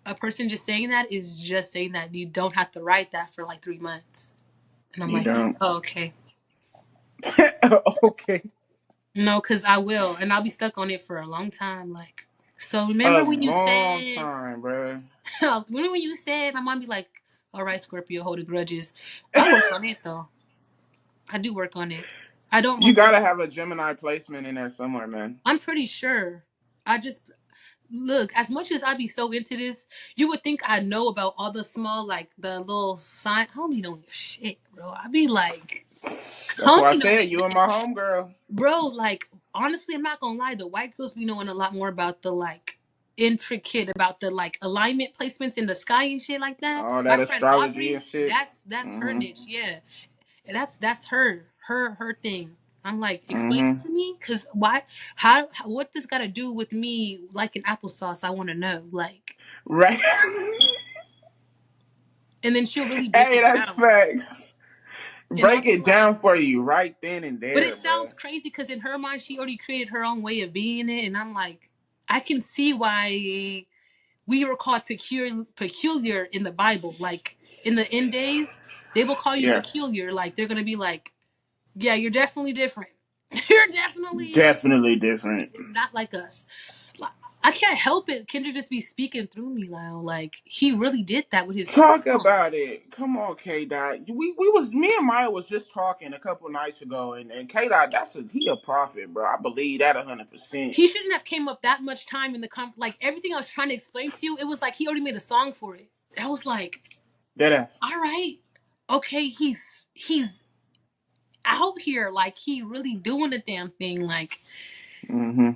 a person just saying that is just saying that you don't have to write that for like 3 months. And I'm You like, don't. oh, okay. Okay. No, because I will, and I'll be stuck on it for a long time. Like, so A remember when you long said, time, bro. remember when you said, my mom be like, all right, Scorpio, hold the grudges. I work on it though. I do work on it. I don't You hold gotta grudges. have a Gemini placement in there somewhere, man. I'm pretty sure. I just look, as much as I be so into this, you would think I know about all the small, like the little sign. I don't be knowing shit, bro. I be like, I That's don't why I be said knowing, you and my homegirl. bro. Like, honestly, I'm not gonna lie. The white girls be knowing a lot more about the like intricate, about the like alignment placements in the sky and shit like that. All My that friend astrology Aubrey, and shit. that's her Mm-hmm. niche. Yeah, that's her thing. I'm like, explain it Mm-hmm. to me, cause why? What this got to do with me liking applesauce? I want to know. Like, Right. and then she'll really break Hey, it that's down, facts. and I'll Break be it like, down for you right then and but it there, bro. sounds crazy because in her mind she already created her own way of being it, and I'm like, I can see why we were called peculiar in the Bible. Like in the end days, they will call you Yeah. peculiar. Like they're gonna be like, yeah, you're definitely different. You're definitely Definitely different. not like us. Like, I can't help it. Kendrick just be speaking through me, Lyle. Like he really did that with his Talk songs. about it. Come on, K Dot. We was me and Maya was just talking a couple nights ago, and K Dot, he a prophet, bro. I believe that 100%. He shouldn't have came up that much time in the like everything I was trying to explain to you. It was like he already made a song for it. I was like, That ass. all right, okay, he's out here, like he really doing the damn thing. Like Mm-hmm.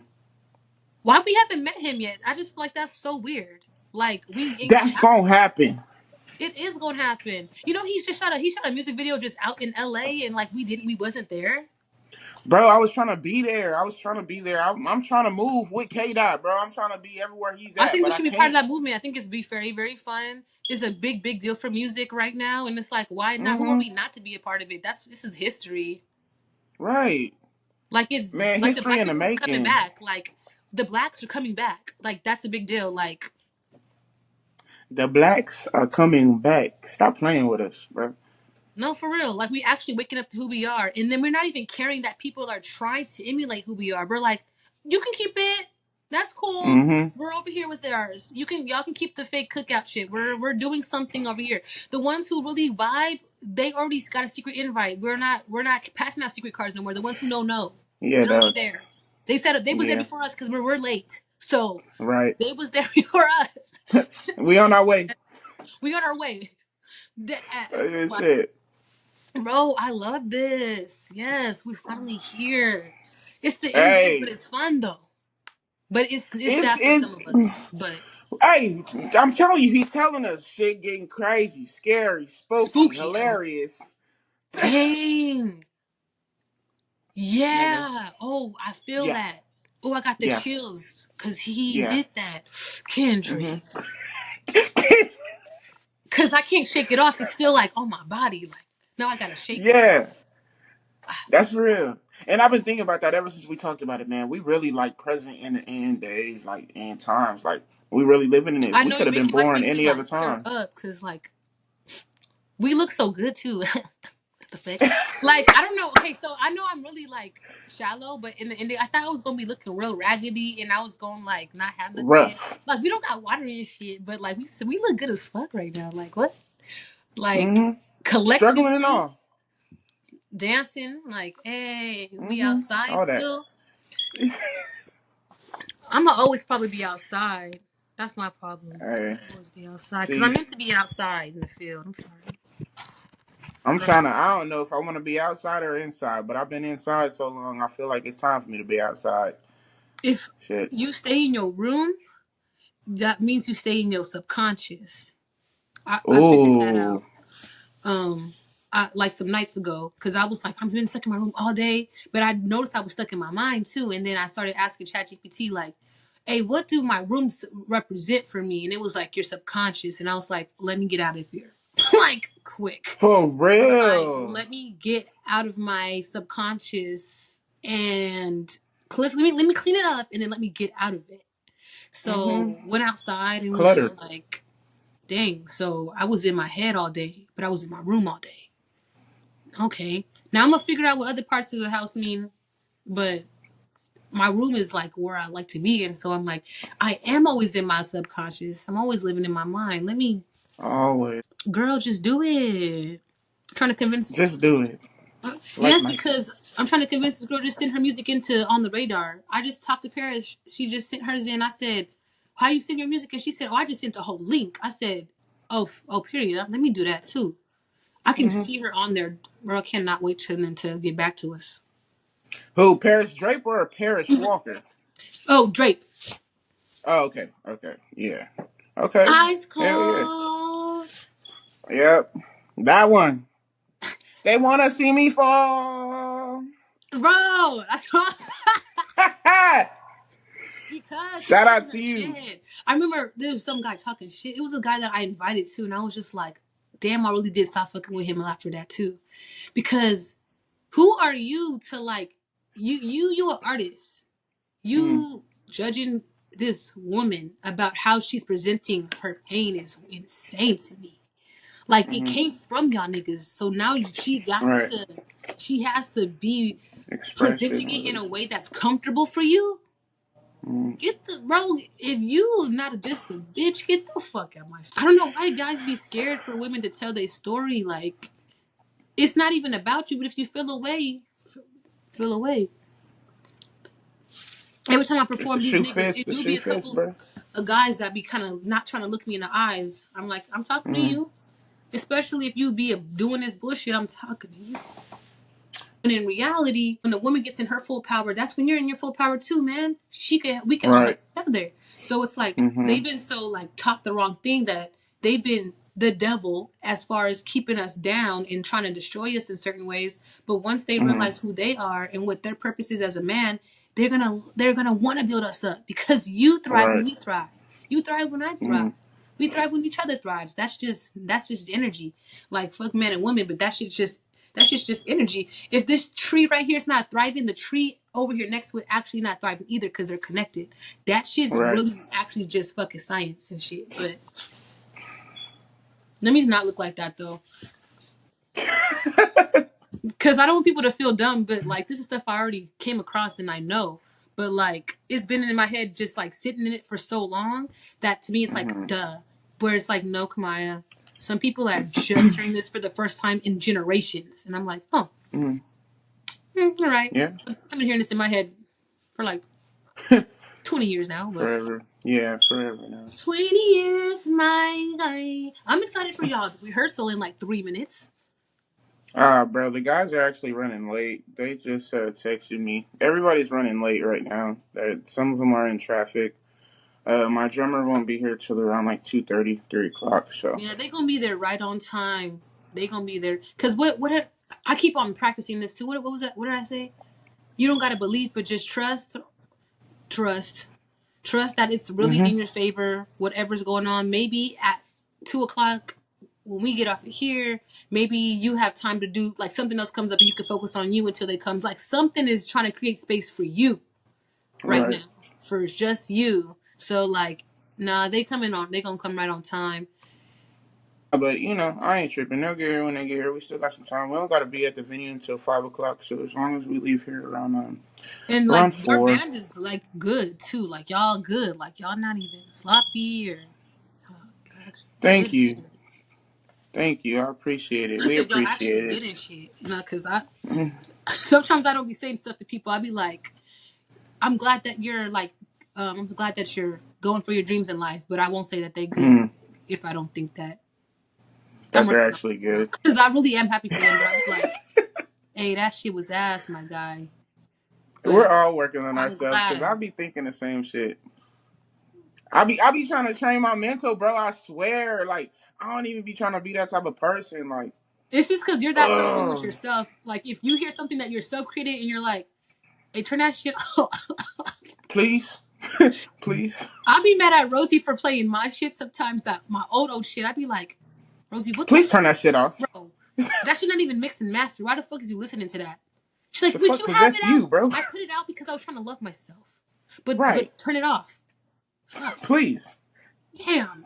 why we haven't met him yet? I just feel like that's so weird. Like That's gonna happen, it is gonna happen. You know, he shot a music video just out in LA, and like we wasn't there. bro. I was trying to be there. I was trying to be there. I'm trying to move with K Dot, bro. I'm trying to be everywhere he's I at, think we but I should be part of can't. that movement. I think it's be very, very fun. It's a big deal for music right now, and it's like, why not? Who are Mm-hmm. we not to be a part of it? This is history. Right, Like it's man. like the History black in the people's coming making. back. Like the blacks are coming back. Like that's a big deal. Like The blacks are coming back. Stop playing with us, bro. no, for real. Like we actually waking up to who we are, and then we're not even caring that people are trying to emulate who we are. We're like, you can keep it. That's cool. Mm-hmm. We're over here with ours. Y'all can keep the fake cookout shit. We're doing something over here. The ones who really vibe, they already got a secret invite. We're not passing out secret cards no more. The ones who know. Yeah, They're already dog. there. They said they was there Yeah, before us because we're late. So right. they was there before us. We on our way. We on our way. Dead ass. Like, Shit. bro, I love this. Yes, we're finally here. It's the end days, but Hey, it's fun though. But it's it's sad for some it's. of us. But Hey, I'm telling you, he's telling us shit getting crazy, scary, spooky, spooky, yo. hilarious. Dang. Nigga. Yeah. Oh, I feel Yeah, that. Oh, I got the yeah, chills because he yeah. did that. Kendrick. Mm-hmm. Because I can't shake it off. It's still like on my body. Like, now I got to shake it. Yeah, that's real. And I've been thinking about that ever since we talked about it, man. We really like present in the end days, like in times, like we really living in this. I We know could you're have been making my born tummy any other like tear time. up because, like, we look so good too. The fuck? Like, I don't know. Okay, so I know I'm really like shallow, but in the end, I thought I was gonna be looking real raggedy, and I was going like not have nothing. Rough. Like we don't got water and shit, but like we look good as fuck right now. Like what? Like Mm-hmm. Struggling and collectively all. dancing. Like hey, we Mm-hmm. outside All that. still. I'm gonna always probably be outside. That's my problem. Hey, Always be outside because I'm see, meant to be outside in the field. I'm sorry. I'm Girl. trying to. I don't know if I want to be outside or inside, but I've been inside so long. I feel like it's time for me to be outside. If Shit. you stay in your room, that means you stay in your subconscious. I figured that Ooh. out. Um, like some nights ago, because I was like, I've been stuck in my room all day, but I noticed I was stuck in my mind too. And then I started asking ChatGPT, like, "Hey, what do my rooms represent for me?" And it was like your subconscious. And I was like, "Let me get out of here, like quick. For Like, real. let me get out of my subconscious and let me clean it up, and then let me get out of it." Mm-hmm. So went outside and was Cluttered. just like, dang. So I was in my head all day, but I was in my room all day. Okay. Now I'm gonna figure out what other parts of the house mean, but my room is like where I like to be, and so I'm like, I am always in my subconscious. I'm always living in my mind. Let me, Always. girl, just do it. Trying to convince. Just do it. Like Yes, Nike. because I'm trying to convince this girl just send her music into on the radar. I just talked to Paris. She just sent hers in. I said, "How you send your music?" And she said, "Oh, I just sent a whole link." I said, "Oh, oh, period. Let me do that too." I can Hmm. see her on there. Girl, cannot wait to them to get back to us. Who? Paris Draper or Paris Walker? Oh, Drake. Oh, okay. Okay. Yeah. Okay. Ice Hell yeah. cold. Yep. That one. They want to see me fall. Bro, that's wrong. Because he Shout out talking to that you. shit. I remember there was some guy talking shit. It was a guy that I invited to, and I was just like, damn, I really did stop fucking with him after that too. Because who are you to like you an artist. Mm, You judging this woman about how she's presenting her pain is insane to me. Like it hmm. came from y'all niggas. So now Right. she has to be Express it. presenting it in a way that's comfortable for you. Mm, Get the bro. If you not just a bitch, get the fuck out my. I don't know why guys be scared for women to tell their story. Like it's not even about you, but if you feel away, feel away. Every time I it's the perform these shoe niggas, fits. it The do be shoe a fits, couple bro. of guys that be kind of not trying to look me in the eyes. I'm like, I'm talking to Mm, you, especially if you be doing this bullshit. I'm talking to you. And in reality, when the woman gets in her full power, that's when you're in your full power too, man. We can all help right. each other. So it's like Mm-hmm. they've been so like taught the wrong thing that they've been the devil as far as keeping us down and trying to destroy us in certain ways. But once they Mm-hmm. realize who they are and what their purpose is as a man, they're gonna want to build us up because you thrive when Right. we thrive. You thrive when I thrive. Mm, We thrive when each other thrives. That's just energy. Like fuck men and women, but that's just energy. If this tree right here is not thriving, the tree over here next to it actually not thriving either because they're connected. That shit's right. really actually just fucking science and shit. But let me not look like that though, because I don't want people to feel dumb. But like this is stuff I already came across and I know. But like it's been in my head, just like sitting in it for so long that to me it's like Mm-hmm. duh. Where it's like no, Kamaya. Some people are just hearing this for the first time in generations, and I'm like, oh, Mm, all right. yeah. I've been hearing this in my head for like 20 years now, but Forever. Yeah, forever now. 20 years, my guy. I'm excited for y'all's rehearsal in like 3 minutes. Ah, bro, the guys are actually running late. They just texted me. Everybody's running late right now. Some of them are in traffic. My drummer won't be here till around like 2:30, 3 o'clock. So. Yeah, they gonna be there right on time. They gonna be there. Cause I keep on practicing this too. What was that? What did I say? You don't gotta believe, but just trust. Trust. Trust that it's really Hmm. in your favor, whatever's going on. Maybe at 2 o'clock when we get off of here, maybe you have time to do like something else comes up and you can focus on you until they come. Like something is trying to create space for you right Right. now. For just you. So like, nah, they gonna come right on time. But I ain't tripping. They'll get here when they get here. We still got some time. We don't got to be at the venue until 5 o'clock. So as long as we leave here around And like around your 4. band is like good too. Like y'all good. Like y'all not even sloppy or y'all Thank good and you, shit. thank you. I appreciate it. I We said y'all actually appreciate good it. and shit. Cause I Mm, sometimes I don't be saying stuff to people. I be like, I'm glad that you're like, I'm glad that you're going for your dreams in life, but I won't say that they good mm, if I don't think that. I'm that they're working on actually it though, good. because I really am happy for them. But I be like, hey, that shit was ass, my guy. We're But all working on I'm ourselves because I glad. be thinking the same shit. I be trying to train my mental, bro. I swear, like I don't even be trying to be that type of person. Like, It's just because you're that in tune with oh, yourself. Like if you hear something that you're self created and you're like, hey, turn that shit off. please, please, I'll be mad at Rosie for playing my shit sometimes. That my old shit. I'd be like, Rosie, what the please turn that shit off. bro? That shit not even mixed and mastered. Why the fuck is you listening to that? She's like, The would fuck you have possessed it out? you, bro? I put it out because I was trying to love myself. But Right, turn it off. Fuck. please. Damn.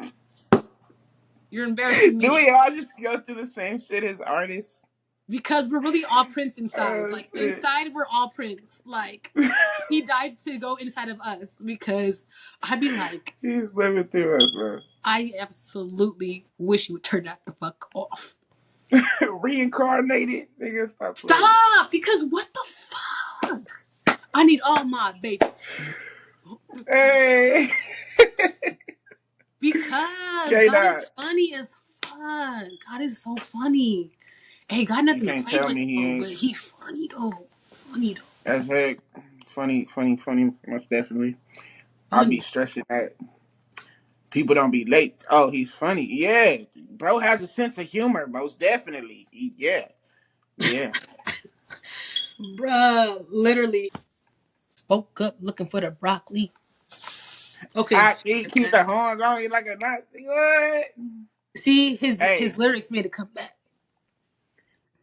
You're embarrassing Do me. we all just go through the same shit as artists? because we're really all Prince inside. Oh Like shit. inside, we're all Prince. Like he died to go inside of us because I'd be like, He's living through us, bro. I absolutely wish you would turn that the fuck off. Reincarnated. Nigga, stop playing. Stop! Because what the fuck? I need all my babies. Hey. Because K God Dot. is funny as fuck. God is so funny. Hey, got You nothing to can't play tell with me he though, ain't but he funny though. Funny though. as heck. Funny, funny, funny. Most definitely. I be Funny. stressing that people don't be late. Oh, he's funny. Yeah. Bro has a sense of humor, most definitely. Yeah. Yeah. Bruh, literally woke up looking for the broccoli. Okay. I he keep the horns on you like a Nazi. What? See, his Hey, lyrics made it come back.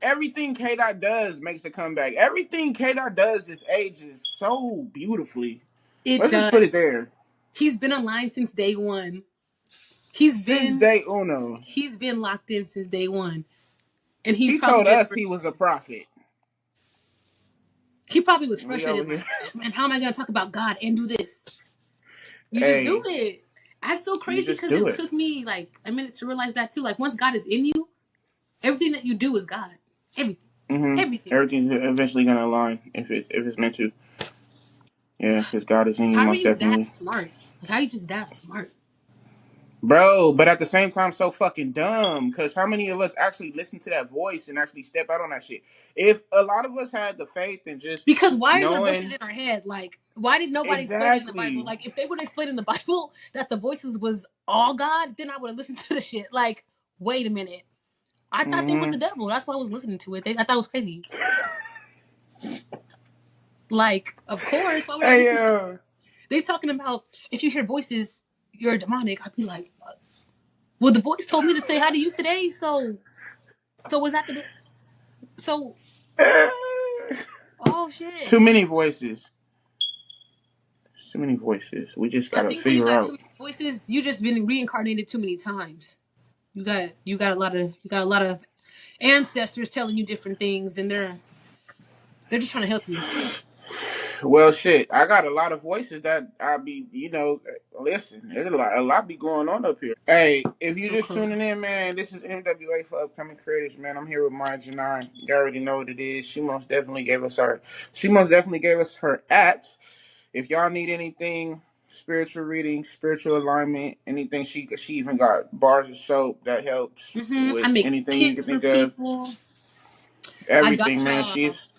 everything K Dot does makes a comeback. Everything K Dot does this ages so beautifully. It Let's just put it does. there. He's been online since day one. He's Since been day uno. he's been locked in since day one. And he's He probably told just us he was a realizing. prophet. He probably was We over frustrated, here. like, man, how am I gonna talk about God and do this? You just do Hey, it. That's so you crazy just because do it it. took me like a minute to realize that too. Like once God is in you, everything that you do is God. Everything. Everything. Everything's eventually gonna align if it's meant to. Yeah, because God is in you How are most you that definitely. smart? Like how are you just that smart? Bro, but at the same time, so fucking dumb. Because how many of us actually listen to that voice and actually step out on that shit? If a lot of us had the faith and just Because why are there voices knowing in our head? Like, why did nobody explain it in the Bible? exactly, Like, if they would explain in the Bible that the voices was all God, then I would have listened to the shit. Like, wait a minute. I thought they was mm-hmm. the devil. That's why I was listening to it. I thought it was crazy. Like, of course, why would I Hey listen to it? They talking about if you hear voices, you're demonic. I'd be like, well, the voice told me to say hi to you today. So was that the so? Oh too shit! many voices. Too many voices. We just I gotta think when you figure got too out. many voices, you just been reincarnated too many times. You got a lot of ancestors telling you different things, and they're just trying to help you. Well, shit, I got a lot of voices that I be, listen, there's a lot be going on up here. Hey, if you So just cool. tuning in, man, this is MWA for upcoming creators, man. I'm here with my Janai. You already know what it is. She most definitely gave us her at. If y'all need anything, spiritual reading, spiritual alignment, anything, she even got bars of soap that helps I with make anything you can kits for think of. people. I Everything, got man. y'all. She's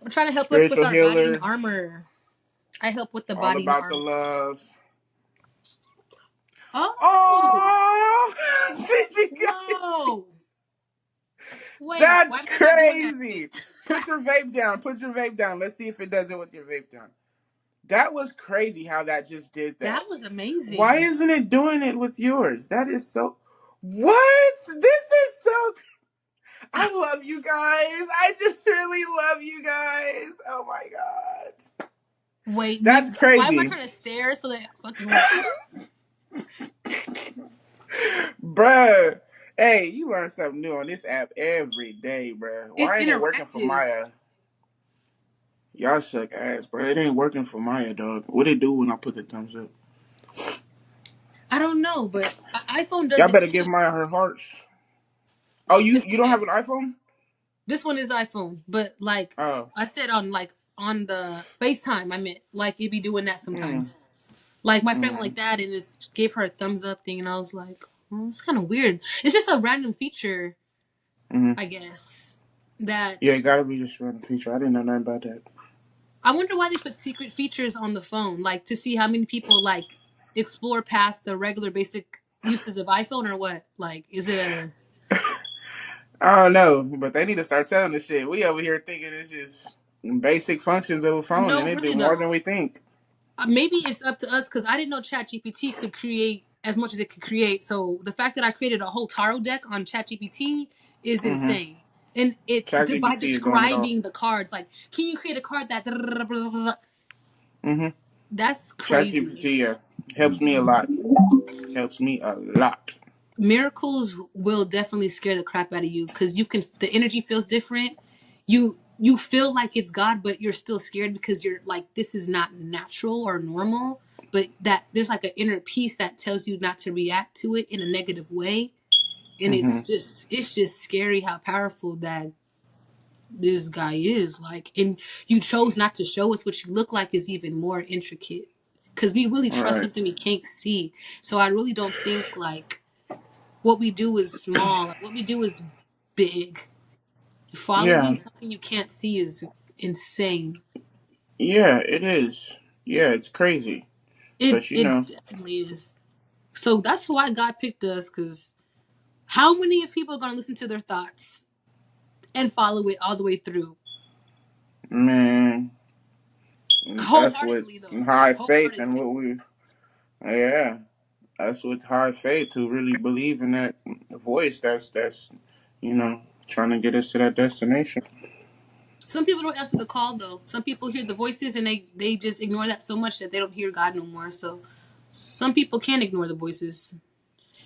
I'm trying to help us with spiritual our body and healer, armor. I help with the all body and about the armor. love. Oh, Oh, did you guys? whoa! Wait, That's why am I not doing that crazy. shit? Put your vape down. Put your vape down. Let's see if it does it with your vape down. That was crazy how that just did That that. was Why amazing. isn't it doing it with yours? That is so. What? This is so. I love you guys. I just really love you guys. Oh my god. Wait, That's me? Why am I crazy. trying to stare so that it fucking works? Bruh. Hey, you learn something new on this app every day, bruh. It's Why ain't it working for interactive. Maya? Y'all suck ass, bro. It ain't working for Maya, dog. What it do when I put the thumbs up? I don't know, but iPhone does Y'all it better give too. Maya her hearts. Oh, you It's you don't have okay. an iPhone? This one is iPhone, but like Oh, I said on the FaceTime, I meant like it be doing that mm, sometimes. Like my friend went mm, like that and it gave her a thumbs up thing, and I was like, oh, it's kind of weird. It's just a random feature, mm. I guess. Yeah, it That gotta be just random feature. I didn't know nothing about that. I wonder why they put secret features on the phone, like to see how many people like explore past the regular basic uses of iPhone or what. Like, is it a I don't know, but they need to start telling this shit. We over here thinking it's just basic functions of a phone, and no? it do Really more though, than we think. maybe it's up to us because I didn't know ChatGPT could create as much as it could create. So the fact that I created a whole tarot deck on ChatGPT is Mm-hmm. insane. And it by ChatGPT is doing it all. describing the cards, like, can you create a card that Mm-hmm. that's crazy. ChatGPT helps me a lot. Helps me a lot. Miracles will definitely scare the crap out of you because you can the energy feels different. You feel like it's God, but you're still scared because you're like this is not natural or normal. But that there's like an inner peace that tells you not to react to it in a negative way, and Hmm. it's just scary how powerful that this guy is. Like, and you chose not to show us what you look like is even more intricate because we really trust Right. something we can't see. So I really don't think like what we do is small. Like, what we do is big. Yeah. Following something you can't see is insane. Yeah, it is. Yeah, it's crazy. It But it definitely is. So that's why God picked us. Because how many people are gonna listen to their thoughts and follow it all the way through man, that's what wholeheartedly though? high faith and Wholeheartedly. what we, yeah, that's with high faith to really believe in that voice. That's trying to get us to that destination. Some people don't answer the call though. Some people hear the voices and they just ignore that so much that they don't hear God no more. So some people can ignore the voices,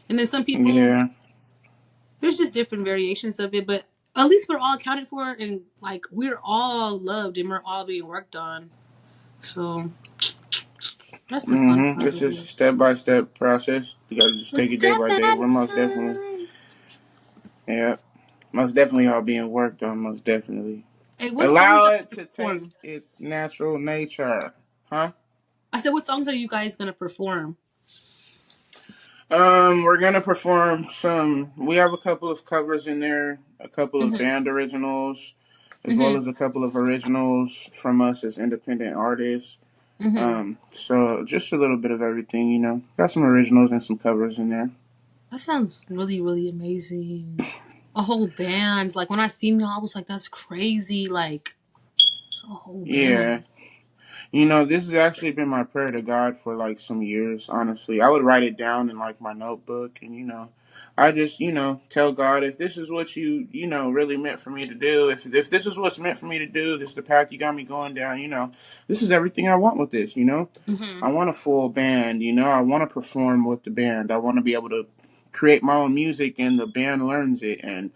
and then some people Yeah. there's just different variations of it. But at least we're all accounted for, and like we're all loved, and we're all being worked on. So that's the fun part It's of just a it. step by step process. You gotta just One take it day step by at day. a We're most definitely, time. yeah, most definitely all being worked on. Most definitely. Hey, what songs Allow are it you to gonna take perform? its natural nature, huh? I said, what songs are you guys gonna perform? We're gonna perform some. We have a couple of covers in there, a couple of Mm-hmm. band originals, as well Mm-hmm. as a couple of originals from us as independent artists. Mm-hmm. So just a little bit of everything, Got some originals and some covers in there. That sounds really, really amazing. A whole band. Like when I seen y'all, I was like, that's crazy. Like it's a whole Yeah, band. This has actually been my prayer to God for like some years, honestly. I would write it down in like my notebook and I just, tell God if this is what really meant for me to do, if this is what's meant for me to do, this is the path you got me going down, this is everything I want with this. Mm-hmm. I want a full band, I want to perform with the band. I want to be able to create my own music and the band learns it and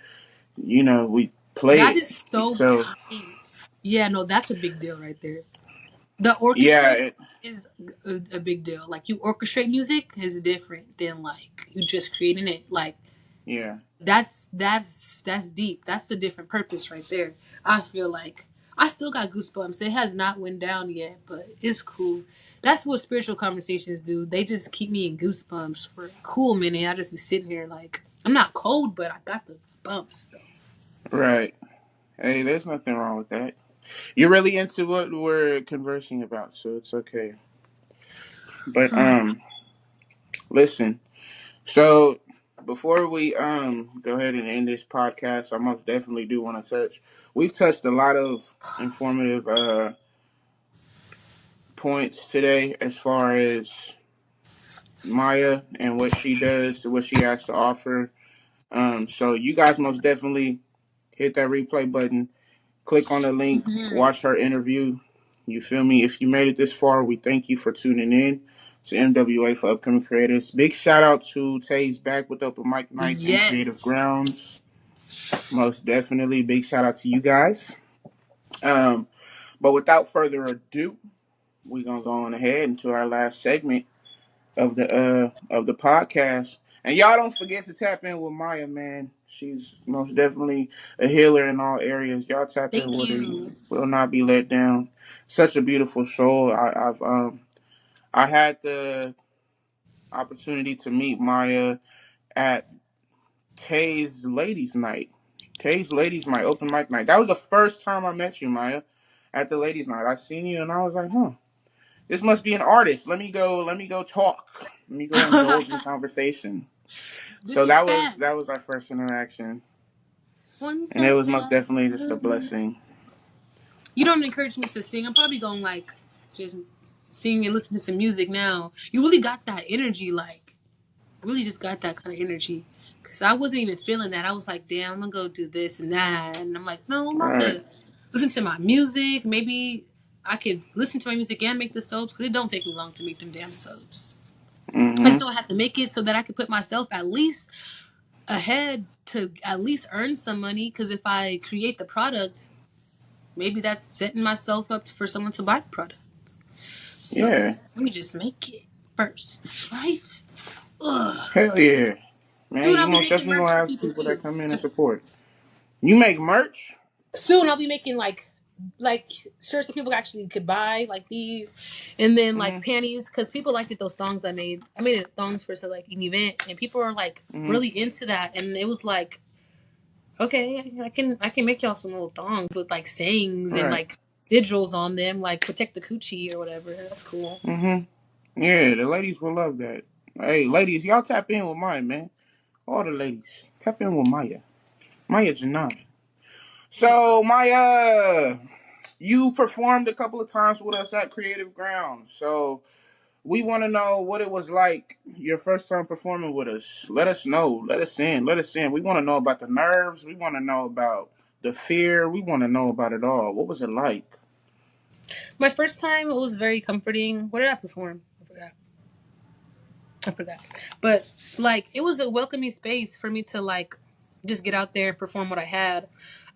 we play That it. is so So, tight. Yeah, no, that's a big deal right there. The yeah, orchestrating is a big deal. Like you orchestrate music is different than like you just creating it. Like yeah. that's deep. That's a different purpose right there. I feel like I still got goosebumps. It has not went down yet, but it's cool. That's what spiritual conversations do. They just keep me in goosebumps for a cool minute. I just be sitting here like I'm not cold, but I got the bumps though. Right. Hey, there's nothing wrong with that. You're really into what we're conversing about, so it's okay. But listen. So before we go ahead and end this podcast, I most definitely do want to touch. We've touched a lot of informative points today as far as Maya and what she does, what she has to offer. So you guys most definitely hit that replay button. Click on the link, Mhm. watch her interview. You feel me? If you made it this far, we thank you for tuning in to MWA for Upcoming Creators. Big shout out to Taze back with Open Mic Nights and Creative Yes. Grounds. Most definitely. Big shout out to you guys. Um, but without further ado, we're gonna go on ahead into our last segment of the podcast. And y'all don't forget to tap in with Maya, man. She's most definitely a healer in all areas. Y'all tap in Thank with her. You you. will not be let down. Such a beautiful soul. I had the opportunity to meet Maya at Tay's Ladies Night. Tay's Ladies Night, open mic night. That was the first time I met you, Maya, at the Ladies Night. I seen you and I was like, huh, this must be an artist. Let me go talk. Let me go indulge in conversation. This So is that fast. was our first interaction, One and it step was at most a definitely just a time. blessing. You don't encourage me to sing. I'm probably going like just sing and listen to some music now. You really got that energy, like really just got that kind of energy. Cause I wasn't even feeling that. I was like, damn, I'm gonna go do this and that, and I'm like, no, I'm about Right, to listen to my music. Maybe I could listen to my music and make the soaps because it don't take me long to make them damn soaps. I Mm-hmm. still have to make it so that I could put myself at least ahead to at least earn some money. Because if I create the product, maybe that's setting myself up for someone to buy the product. Yeah. So let me just make it first, right? Ugh. Hell yeah. Man, Soon you I'll be most making definitely merch gonna for have people people that too. come in and support. You make merch? Soon I'll be making like shirts that people actually could buy, like these, and then like Mm-hmm. panties, because people liked it. Those thongs I made. I made it thongs for like an event, and people are like Mm-hmm. really into that. And it was like, okay, I can make y'all some little thongs with like sayings and Right. like sigils on them, like protect the coochie or whatever. That's cool. Mm-hmm. Yeah, the ladies will love that. Hey, ladies, y'all tap in with Maya, man. All the ladies. Tap in with Maya. Maya Janai. So, Maya, you performed a couple of times with us at Creative Grounds. So, we want to know what it was like your first time performing with us. Let us know. Let us in. Let us in. We want to know about the nerves. We want to know about the fear. We want to know about it all. What was it like? My first time, it was very comforting. What did I perform? I forgot. But like it was a welcoming space for me to like just get out there and perform what I had.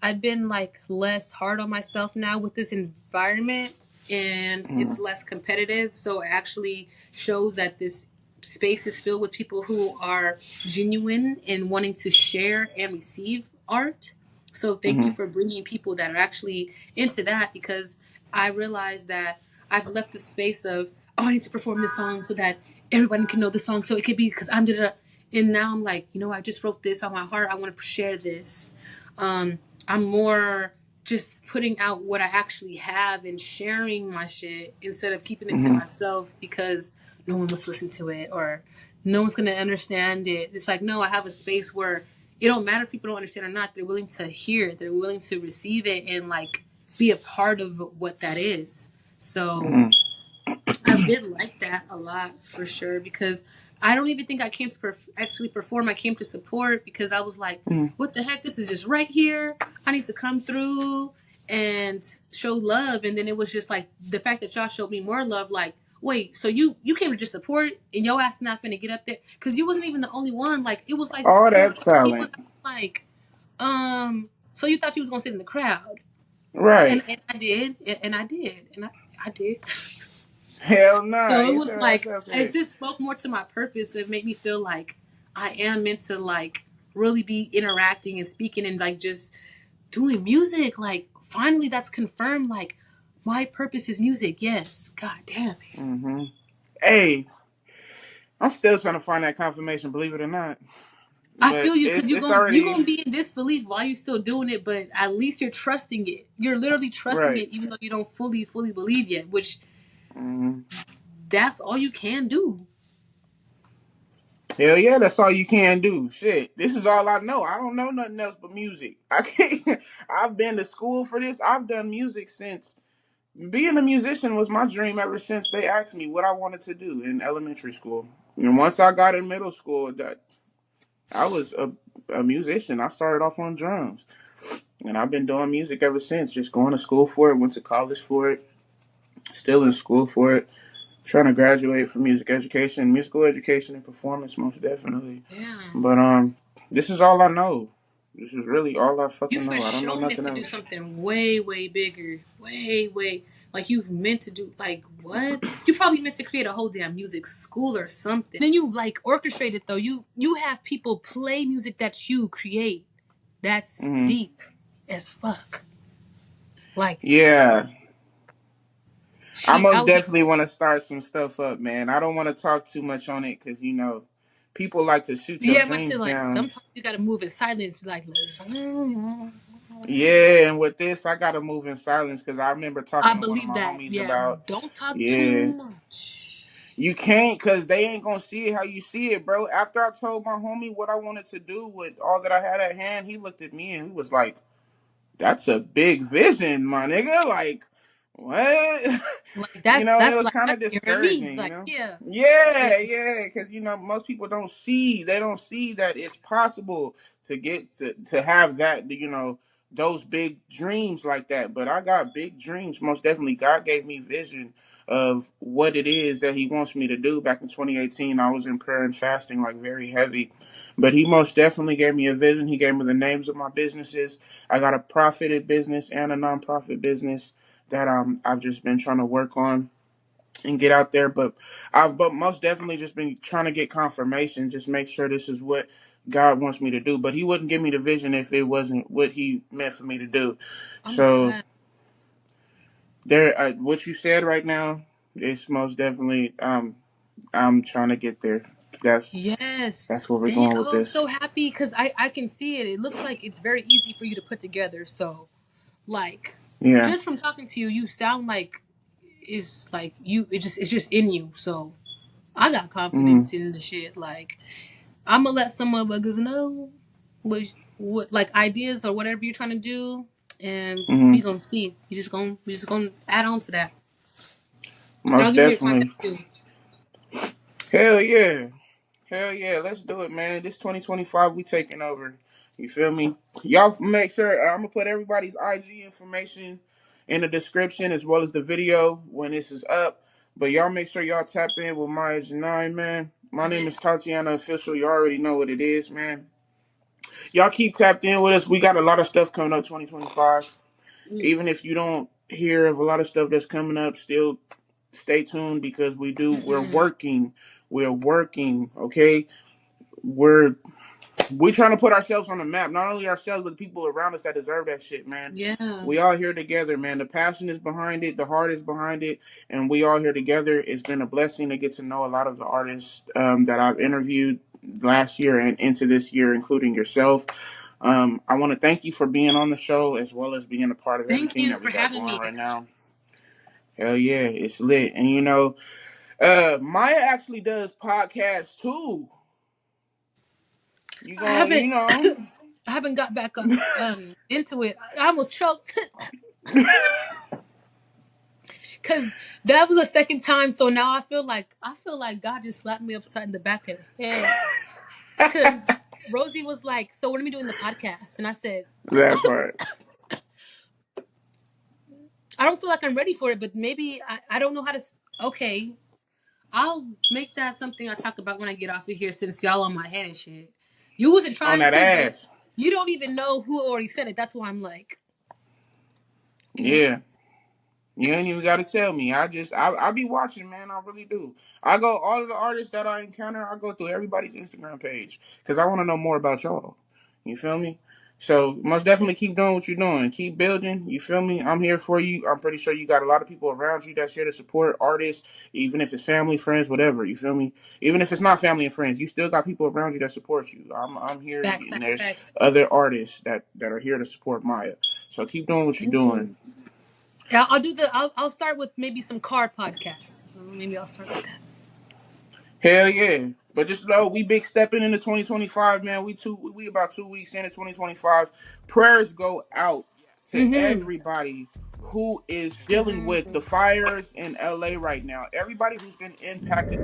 I've been like less hard on myself now with this environment, and Mm-hmm. it's less competitive. So it actually shows that this space is filled with people who are genuine and wanting to share and receive art. So thank you Mm-hmm. for bringing people that are actually into that, because I realized that I've left the space of, oh, I need to perform this song so that everybody can know the song, so it could be because I'm da. And now I'm like, I just wrote this on my heart. I want to share this. I'm more just putting out what I actually have and sharing my shit instead of keeping it to Mm-hmm. myself because no one wants to listen to it or no one's gonna understand it. It's like, no, I have a space where it don't matter if people don't understand or not. They're willing to hear it. They're willing to receive it and like be a part of what that is. So Mm-hmm. I did like that a lot for sure, because I don't even think I came to actually perform. I came to support because I was like, Mm-hmm. what the heck? This is just right here. I need to come through and show love. And then it was just like the fact that y'all showed me more love. Like, wait, so you came to just support and your ass not finna get up there? Because you wasn't even the only one. Like, it was like All four that other people talent. that were like, so you thought you was gonna sit in the crowd. Right. And I did. And I did. And I did. Hell nah. So it Get was your ass like up it here. just spoke more to my purpose. It made me feel like I am meant to like really be interacting and speaking and like just doing music. Like finally that's confirmed. Like my purpose is music. Yes. God damn it. Mm-hmm. Hey, I'm still trying to find that confirmation, believe it or not. I But feel you because it's you're it's going you already gonna be in disbelief while you're still doing it, but at least you're trusting it. You're literally trusting right. it even though you don't fully believe yet, which Mm-hmm. that's all you can do. Hell yeah, that's all you can do. Shit, this is all I know. I don't know nothing else but music. I can't. I've been to school for this. I've done music since being a musician was my dream ever since they asked me what I wanted to do in elementary school. And once I got in middle school, that I was a musician. I started off on drums, and I've been doing music ever since. Just going to school for it. Went to college for it. Still in school for it. Trying to graduate from musical education and performance, most definitely. Yeah. But this is all I know. This is really all I You fucking for know. I don't know sure meant nothing to do else. something way bigger. Way. Like you meant to do like what? You probably meant to create a whole damn music school or something. Then you like orchestrate it though. You have people play music that you create. That's Hmm. deep as fuck. Like Yeah, I I most was like, definitely want to start some stuff up, man. I don't want to talk too much on it because people like to shoot your yeah, but to dreams like down. sometimes you gotta move in silence, like listen. Yeah, and with this, I gotta move in silence because I remember I talking to one of believe my that. homies Yeah, about, don't talk too yeah, much. you can't because they ain't gonna see it how you see it, bro. After I told my homie what I wanted to do with all that I had at hand, he looked at me and he was like, "That's a big vision, my nigga." Like, what? Like And it that's was like kind that's of bigger than me. discouraging. Like yeah. Yeah. Yeah, because most people don't see. They don't see that it's possible to get to have that. those big dreams like that. But I got big dreams. Most definitely, God gave me vision of what it is that He wants me to do. Back in 2018, I was in prayer and fasting, like very heavy. But He most definitely gave me a vision. He gave me the names of my businesses. I got a profited business and a nonprofit business that I've just been trying to work on and get out there. But most definitely just been trying to get confirmation, just make sure this is what God wants me to do. But He wouldn't give me the vision if it wasn't what He meant for me to do. I'm So glad. there, what you said right now is most definitely. I'm trying to get there. That's Yes. that's where we're Damn. going with Oh, I'm this. so happy because I can see it. It looks like it's very easy for you to put together. So, like, Yeah. just from talking to you, you sound like it's like you. It's just in you. So I got Mm-hmm. confidence in the shit. Like, I'm gonna let some motherfuckers know what like ideas or whatever you're trying to do, and Mm-hmm. we gonna see. We just gonna add on to that. And I'll Most give you your contact definitely. too. Hell yeah. Hell yeah, let's do it, man. This 2025, we taking over. You feel me? Y'all make sure I'm gonna put everybody's IG information in the description as well as the video when this is up. But y'all make sure y'all tap in with Maya Janai, man. My name is Yes. Tatiana Official. You already know what it is, man. Y'all keep tapped in with us. We got a lot of stuff coming up 2025. Mm. Even if you don't hear of a lot of stuff that's coming up, still stay tuned because we're Mm. working. We're working, okay? We're trying to put ourselves on the map. Not only ourselves, but the people around us that deserve that shit, man. Yeah. We all here together, man. The passion is behind it, the heart is behind it, and we all here together. It's been a blessing to get to know a lot of the artists that I've interviewed last year and into this year, including yourself. I want to thank you for being on the show as well as being a part of Thank everything you that we for got having going me. right now. Hell yeah, it's lit. And Maya actually does podcasts too. You I going, haven't you know. I haven't got back up into it. I almost choked because that was the second time. So now I feel like God just slapped me upside in the back of the head because Rosie was like, "So when are we doing the podcast?" And I said, That part. "I don't feel like I'm ready for it, but maybe I don't know how to." Okay, I'll make that something I talk about when I get off of here since y'all on my head and shit. You wasn't On trying that to, but ass. you don't even know who already said it. That's why I'm like, okay. Yeah. You ain't even got to tell me. I be watching, man. I really do. I go all of the artists that I encounter. I go through everybody's Instagram page because I want to know more about y'all. You feel me? So most definitely keep doing what you're doing. Keep building. You feel me? I'm here for you. I'm pretty sure you got a lot of people around you that's here to support artists, even if it's family, friends, whatever. You feel me? Even if it's not family and friends, you still got people around you that support you. I'm here, Facts, and facts, there's facts. other artists that are here to support Maya. So keep doing what you're Thank doing. you. Yeah, I'll do the. I'll start with maybe some car podcasts. Maybe I'll start with that. Hell yeah. But just know we big stepping into 2025, man. We about 2 weeks into 2025. Prayers go out to Mm-hmm. everybody who is dealing with Mm-hmm. the fires in LA right now. Everybody who's been impacted